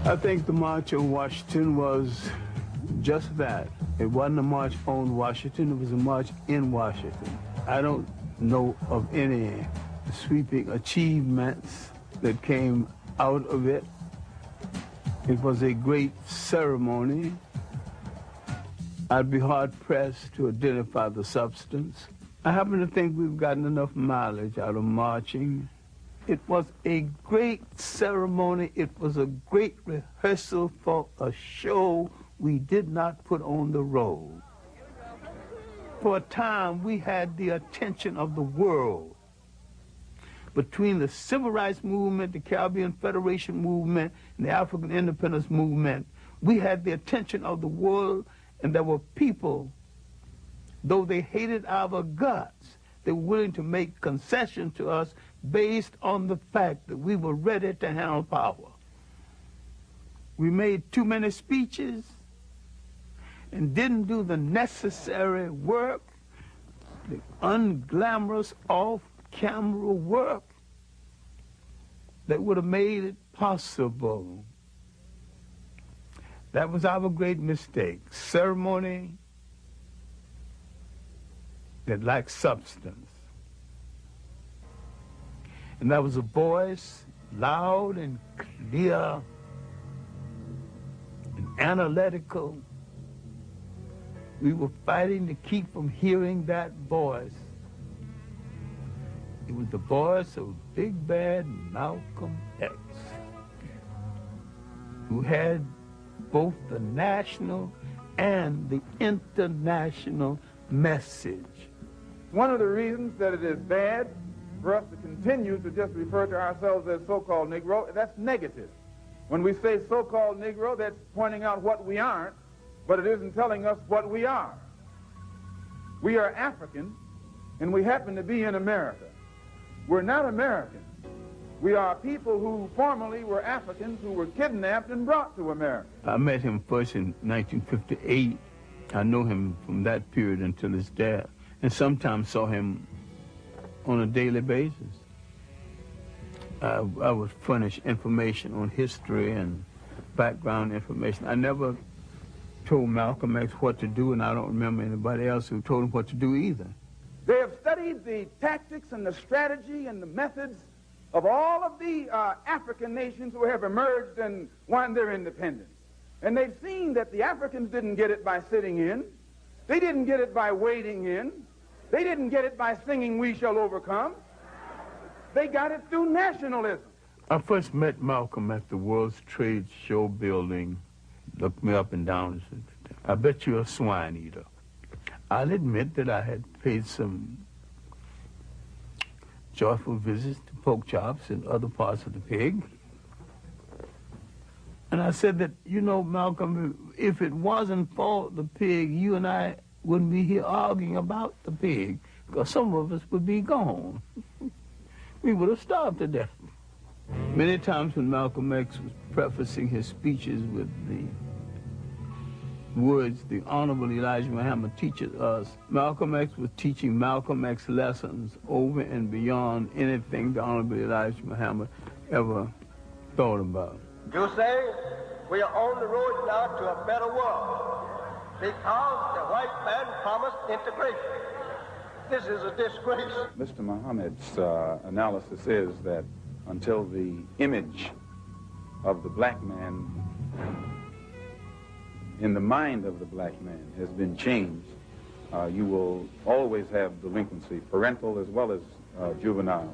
Speaker 1: I think the March on Washington was just that. It wasn't a march on Washington, it was a march in Washington. I don't know of any sweeping achievements that came out of it. It was a great ceremony. I'd be hard-pressed to identify the substance. I happen to think we've gotten enough mileage out of marching. It was a great ceremony. It was a great rehearsal for a show we did not put on the road. For a time, we had the attention of the world. Between the Civil Rights Movement, the Caribbean Federation Movement, and the African Independence Movement, we had the attention of the world, and there were people, though they hated our guts, they were willing to make concessions to us based on the fact that we were ready to handle power. We made too many speeches and didn't do the necessary work, the unglamorous off-camera work that would have made it possible. That was our great mistake. Ceremony that lacked substance. And that was a voice, loud and clear and analytical. We were fighting to keep from hearing that voice. It was the voice of Big Bad Malcolm X, who had both the national and the international message.
Speaker 14: One of the reasons that it is bad for us to continue to just refer to ourselves as so-called Negro, that's negative. When we say so-called Negro, that's pointing out what we aren't, but it isn't telling us what we are. We are African, and we happen to be in America. We're not Americans. We are people who formerly were Africans who were kidnapped and brought to America.
Speaker 1: I met him first in 1958. I know him from that period until his death, and sometimes saw him on a daily basis. I would furnish information on history and background information. I never told Malcolm X what to do, and I don't remember anybody else who told him what to do either.
Speaker 14: They have studied the tactics and the strategy and the methods of all of the African nations who have emerged and won their independence. And they've seen that the Africans didn't get it by sitting in. They didn't get it by waiting in. They didn't get it by singing "We Shall Overcome." They got it through nationalism.
Speaker 1: I first met Malcolm at the World Trade Show building. Looked me up and down and said, "I bet you're a swine eater." I'll admit that I had paid some joyful visits to pork chops and other parts of the pig. And I said that, you know, Malcolm, if it wasn't for the pig, you and I wouldn't be here arguing about the pig, because some of us would be gone. We would have starved to death. Many times when Malcolm X was prefacing his speeches with the words, "The Honorable Elijah Muhammad teaches us," Malcolm X was teaching Malcolm X lessons over and beyond anything the Honorable Elijah Muhammad ever thought about.
Speaker 15: You say we are on the road now to a better world because the white man promised integration. This is a disgrace.
Speaker 13: Mr. Muhammad's analysis is that until the image of the black man in the mind of the black man has been changed, you will always have delinquency, parental as well as juvenile.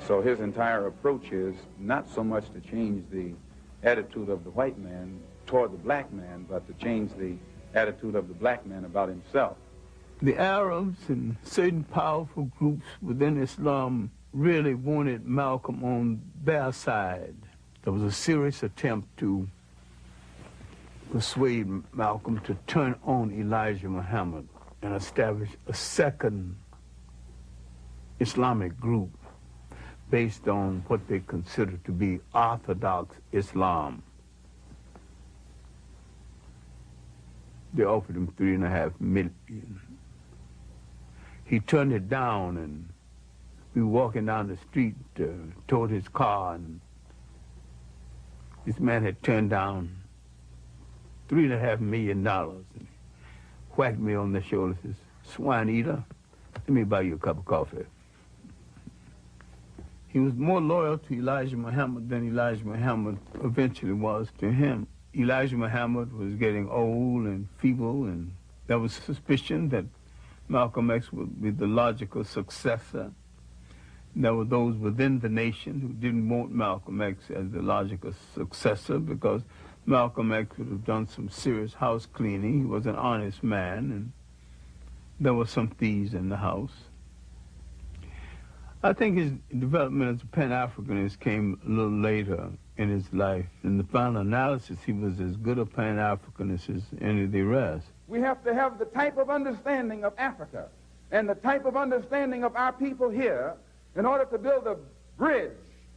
Speaker 13: So his entire approach is not so much to change the attitude of the white man toward the black man, but to change the attitude of the black man about himself.
Speaker 1: The Arabs and certain powerful groups within Islam really wanted Malcolm on their side. There was a serious attempt to persuade Malcolm to turn on Elijah Muhammad and establish a second Islamic group based on what they considered to be Orthodox Islam. They offered him $3.5 million. He turned it down, and we were walking down the street toward his car, and this man had turned down $3.5 million. And he whacked me on the shoulder and says, "Swine eater, let me buy you a cup of coffee." He was more loyal to Elijah Muhammad than Elijah Muhammad eventually was to him. Elijah Muhammad was getting old and feeble, and there was suspicion that Malcolm X would be the logical successor. There were those within the nation who didn't want Malcolm X as the logical successor because Malcolm X would have done some serious house cleaning. He was an honest man, and there were some thieves in the house. I think his development as a pan-Africanist came a little later in his life. In the final analysis, he was as good a pan-Africanist as any of the rest.
Speaker 14: We have to have the type of understanding of Africa and the type of understanding of our people here in order to build a bridge,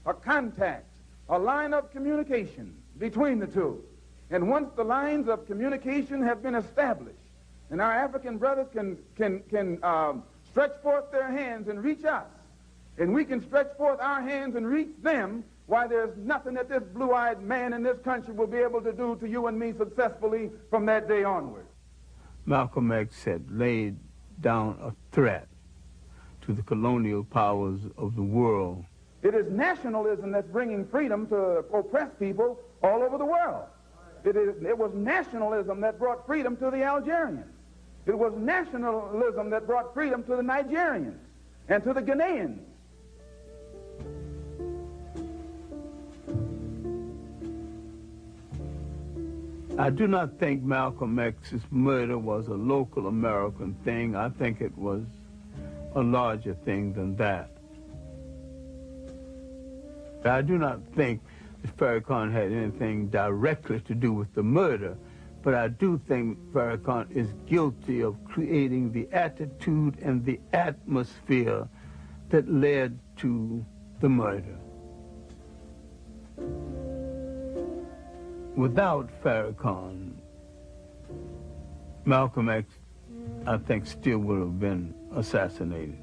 Speaker 14: a contact, a line of communication between the two. And once the lines of communication have been established, and our African brothers can stretch forth their hands and reach us, and we can stretch forth our hands and reach them, why, there's nothing that this blue-eyed man in this country will be able to do to you and me successfully from that day onward.
Speaker 1: Malcolm X had laid down a threat to the colonial powers of the world.
Speaker 14: It is nationalism that's bringing freedom to oppressed people all over the world. It was nationalism that brought freedom to the Algerians. It was nationalism that brought freedom to the Nigerians and to the Ghanaians.
Speaker 1: I do not think Malcolm X's murder was a local American thing. I think it was a larger thing than that. I do not think that Farrakhan had anything directly to do with the murder, but I do think Farrakhan is guilty of creating the attitude and the atmosphere that led to the murder. Without Farrakhan, Malcolm X, I think, still would have been assassinated.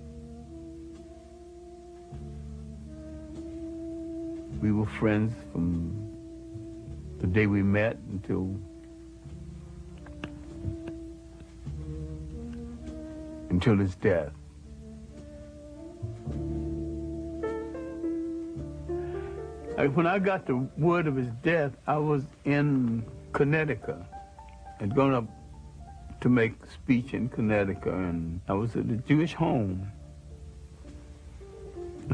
Speaker 1: We were friends from the day we met until his death. When I got the word of his death, I was in Connecticut. I'd gone up to make a speech in Connecticut, and I was at a Jewish home.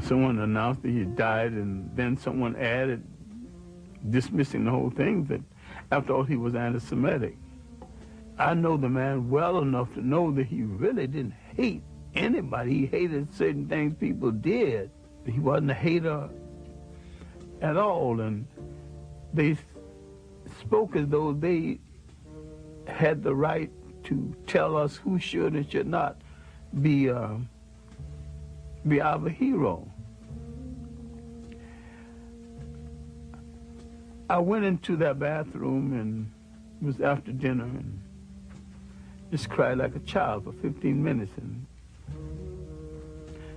Speaker 1: Someone announced that he had died, and then someone added, dismissing the whole thing, that after all, he was anti-Semitic. I know the man well enough to know that he really didn't hate anybody. He hated certain things people did. He wasn't a hater at all, and they spoke as though they had the right to tell us who should and should not be our hero. I went into that bathroom, and it was after dinner, and just cried like a child for 15 minutes, and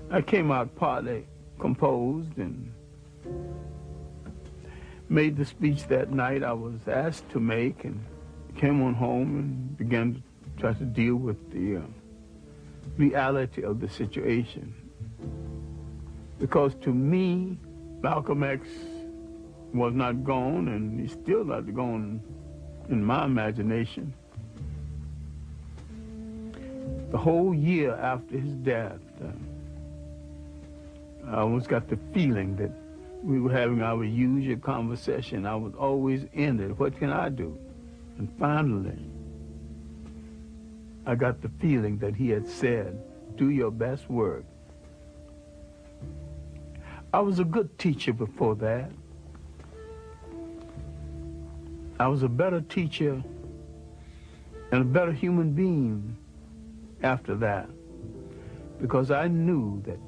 Speaker 1: I came out partly composed and made the speech that night I was asked to make, and came on home and began to try to deal with the reality of the situation. Because to me, Malcolm X was not gone, and he's still not gone in my imagination. The whole year after his death, I almost got the feeling that we were having our usual conversation. I was always in it. What can I do? And finally, I got the feeling that he had said, do your best work. I was a good teacher before that. I was a better teacher and a better human being after that, because I knew that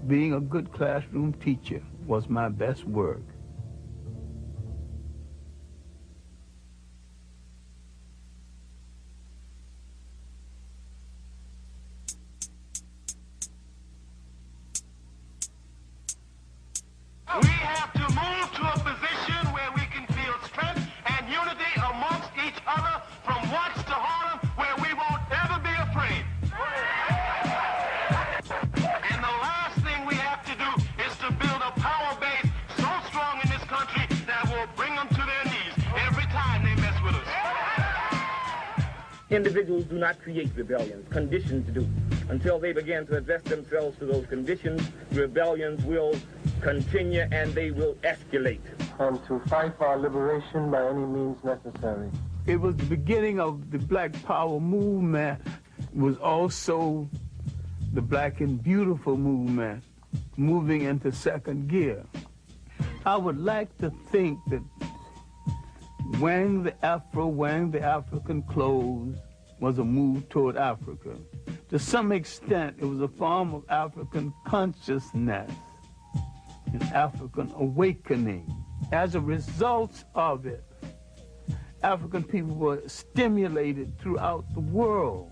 Speaker 1: being a good classroom teacher was my best work.
Speaker 4: We have to move to a position where we can feel strength and unity amongst each other from Watts to Harlem, where we won't ever be afraid. And the last thing we have to do is to build a power base so strong in this country that will bring them to their knees every time they mess with us.
Speaker 16: Individuals do not create rebellions, conditions do. Until they begin to address themselves to those conditions, rebellions will continue and they will escalate.
Speaker 17: And to fight for our liberation by any means necessary.
Speaker 1: It was the beginning of the Black Power movement. It was also the Black and Beautiful movement, moving into second gear. I would like to think that wearing the afro, wearing the African clothes was a move toward Africa. To some extent, it was a form of African consciousness, an African awakening. As a result of it, African people were stimulated throughout the world.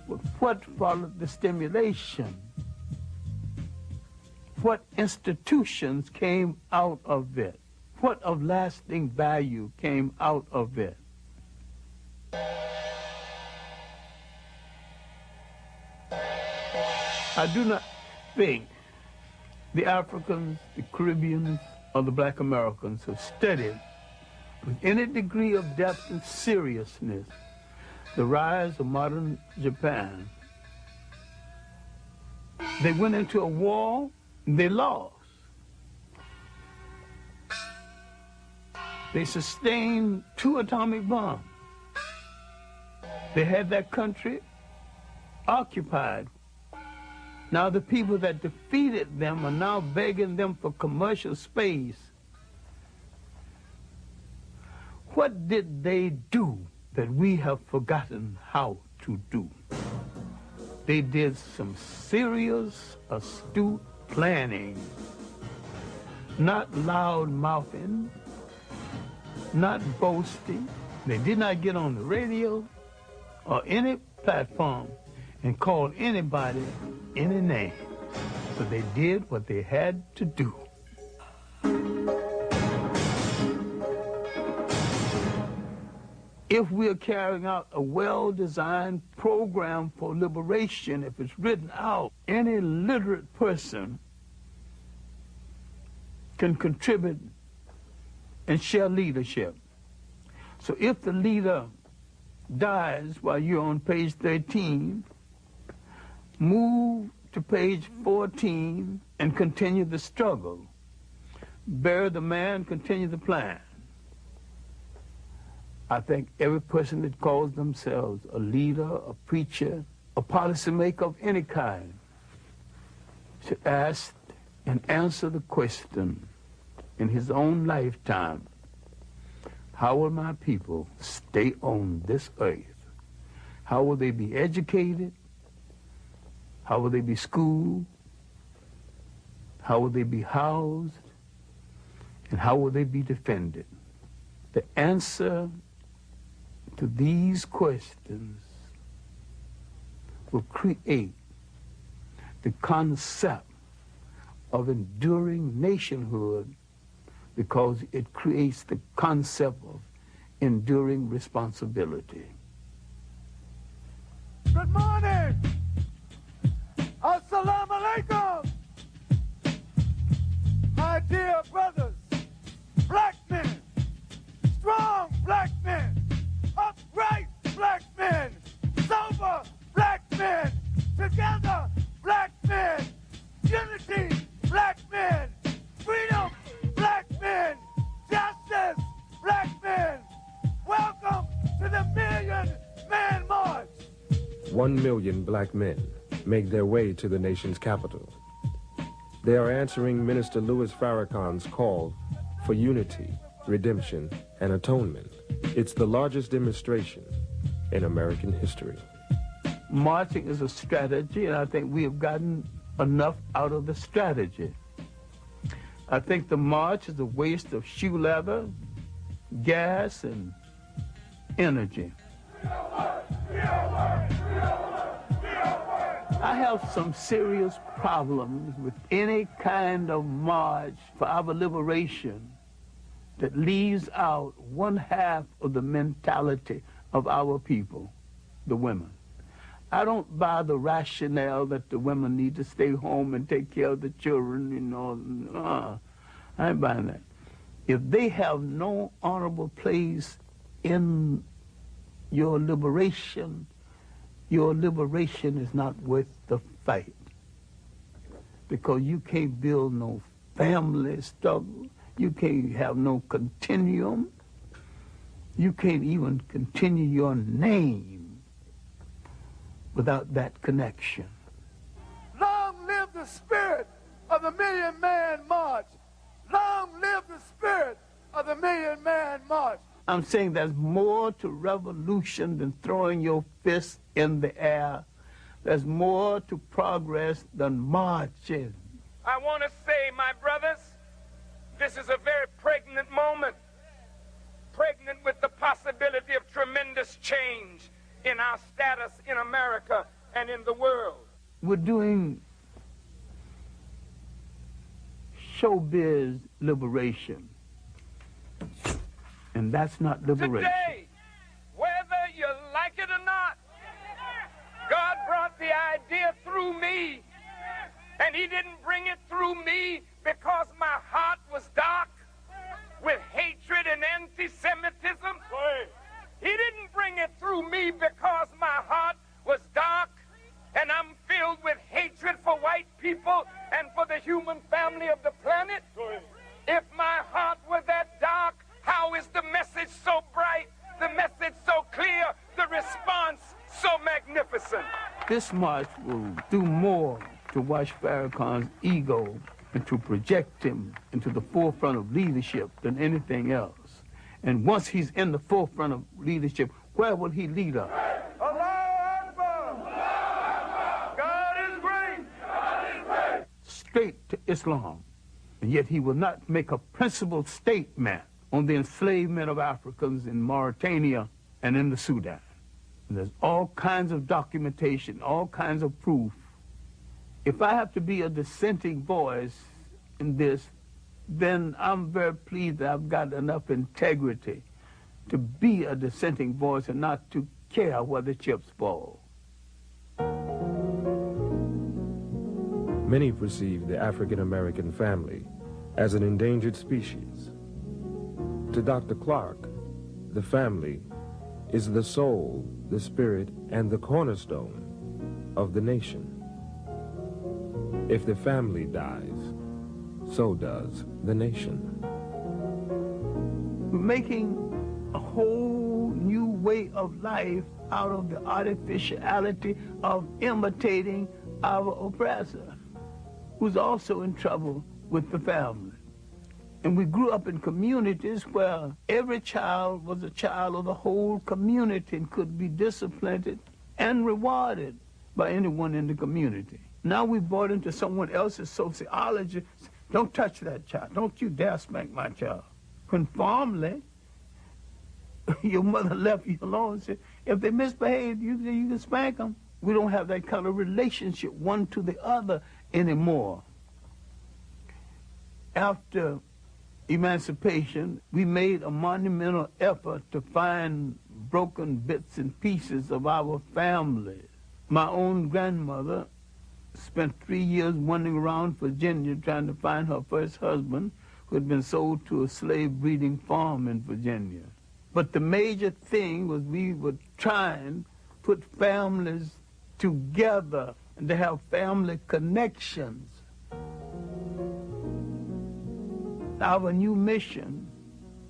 Speaker 1: But what followed the stimulation? What institutions came out of it? What of lasting value came out of it? I do not think the Africans, the Caribbeans, or the Black Americans have studied with any degree of depth and seriousness the rise of modern Japan. They went into a war, and they lost. They sustained 2 atomic bombs. They had that country occupied. Now the people that defeated them are now begging them for commercial space. What did they do that we have forgotten how to do? They did some serious, astute planning, not loud mouthing, not boasting. They did not get on the radio or any platform and call anybody any name, but they did what they had to do. If we're carrying out a well-designed program for liberation, if it's written out, any literate person can contribute and share leadership. So if the leader dies while you're on page 13, move to page 14 and continue the struggle. Bury the man, continue the plan. I think every person that calls themselves a leader, a preacher, a policymaker of any kind should ask and answer the question in his own lifetime: how will my people stay on this earth? How will they be educated? How will they be schooled? How will they be housed? And how will they be defended? The answer to these questions will create the concept of enduring nationhood, because it creates the concept of enduring responsibility.
Speaker 4: Good morning. Assalamu alaikum. My dear brothers, black men, strong black men, upright black men, sober black men, together black men, unity black men, freedom black men, justice black men. Welcome to the Million Man March.
Speaker 2: 1 million black men make their way to the nation's capital. They are answering Minister Louis Farrakhan's call for unity, redemption, and atonement. It's the largest demonstration in American history.
Speaker 1: Marching is a strategy, and I think we have gotten enough out of the strategy. I think the march is a waste of shoe leather, gas, and energy. I have some serious problems with any kind of march for our liberation that leaves out one half of the mentality of our people, the women. I don't buy the rationale that the women need to stay home and take care of the children, you know. I ain't buying that. If they have no honorable place in your liberation is not worth the fight. Because you can't build no family struggle. You can't have no continuum. You can't even continue your name without that connection.
Speaker 14: Long live the spirit of the Million Man March. Long live the spirit of the Million Man March.
Speaker 1: I'm saying there's more to revolution than throwing your fist in the air. There's more to progress than marching.
Speaker 7: I want to say, my brothers, this is a very pregnant moment. Pregnant with the possibility of tremendous change in our status in America and in the world.
Speaker 1: We're doing showbiz liberation. And that's not liberation.
Speaker 7: Today, whether you like it or not, God brought the idea through me. And he didn't bring it through me because my heart was dark with hatred and anti-Semitism. He didn't bring it through me because my heart was dark and I'm filled with hatred for white people and for the human family of the planet. If my heart were that dark, how is the message so bright, the message so clear, the response so magnificent?
Speaker 1: This march will do more to wash Farrakhan's ego and to project him into the forefront of leadership than anything else. And once he's in the forefront of leadership, where will he lead us?
Speaker 14: God is great. God is great.
Speaker 1: Straight to Islam. And yet he will not make a principled statement on the enslavement of Africans in Mauritania and in the Sudan. And there's all kinds of documentation, all kinds of proof. If I have to be a dissenting voice in this, then I'm very pleased that I've got enough integrity to be a dissenting voice and not to care where the chips fall.
Speaker 2: Many perceive the African-American family as an endangered species. To Dr. Clarke, the family is the soul, the spirit, and the cornerstone of the nation. If the family dies, so does the nation.
Speaker 1: Making a whole new way of life out of the artificiality of imitating our oppressor, who's also in trouble with the family. And we grew up in communities where every child was a child of the whole community and could be disciplined and rewarded by anyone in the community. Now we bought into someone else's sociology. Don't touch that child. Don't you dare spank my child. When formerly, your mother left you alone and said, if they misbehave, you can spank them. We don't have that kind of relationship one to the other anymore. After emancipation, we made a monumental effort to find broken bits and pieces of our families. My own grandmother spent 3 years wandering around Virginia trying to find her first husband, who had been sold to a slave breeding farm in Virginia. But the major thing was we were trying to put families together and to have family connections. Our new mission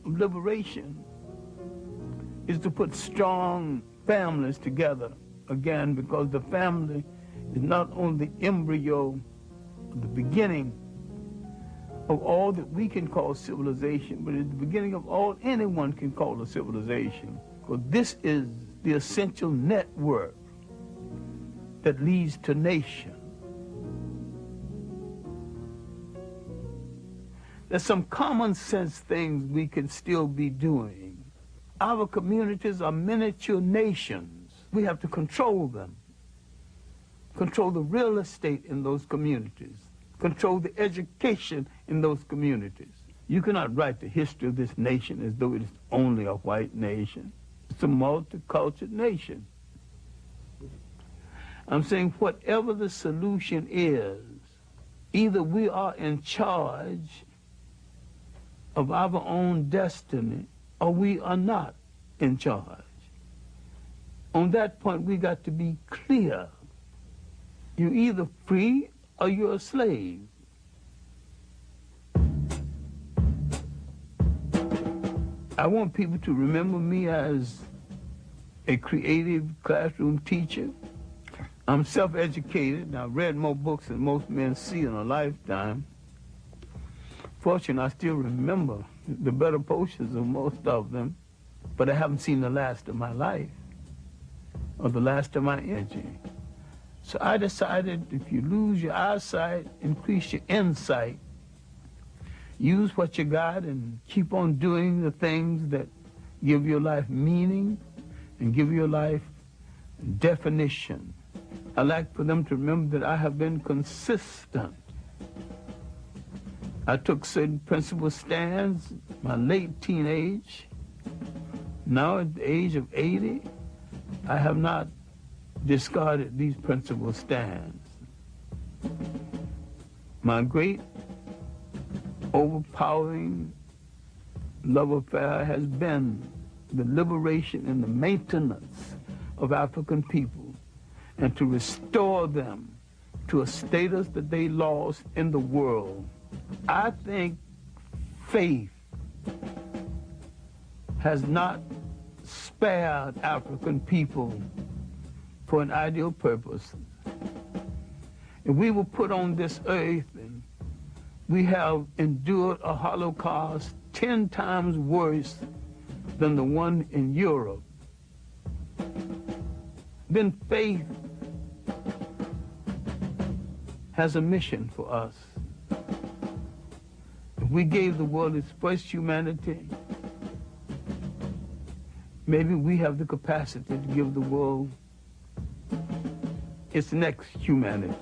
Speaker 1: of liberation is to put strong families together again, because the family is not only the embryo, the beginning of all that we can call civilization, but it's the beginning of all anyone can call a civilization. Because this is the essential network that leads to nation. There's some common sense things we can still be doing. Our communities are miniature nations. We have to control them. Control the real estate in those communities. Control the education in those communities. You cannot write the history of this nation as though it is only a white nation. It's a multicultural nation. I'm saying whatever the solution is, either we are in charge of our own destiny or we are not in charge. On that point, we got to be clear. You're either free or you're a slave. I want people to remember me as a creative classroom teacher. I'm self-educated, and I've read more books than most men see in a lifetime. Fortunately, I still remember the better portions of most of them, but I haven't seen the last of my life or the last of my energy. So I decided if you lose your eyesight, increase your insight. Use what you got and keep on doing the things that give your life meaning and give your life definition. I like for them to remember that I have been consistent. I took certain principle stands in my late teenage. Now at the age of 80, I have not discarded these principle stands. My great overpowering love affair has been the liberation and the maintenance of African people and to restore them to a status that they lost in the world. I think faith has not spared African people for an ideal purpose. If we were put on this earth and we have endured a Holocaust 10 times worse than the one in Europe, then faith has a mission for us. If we gave the world its first humanity, maybe we have the capacity to give the world its next humanity.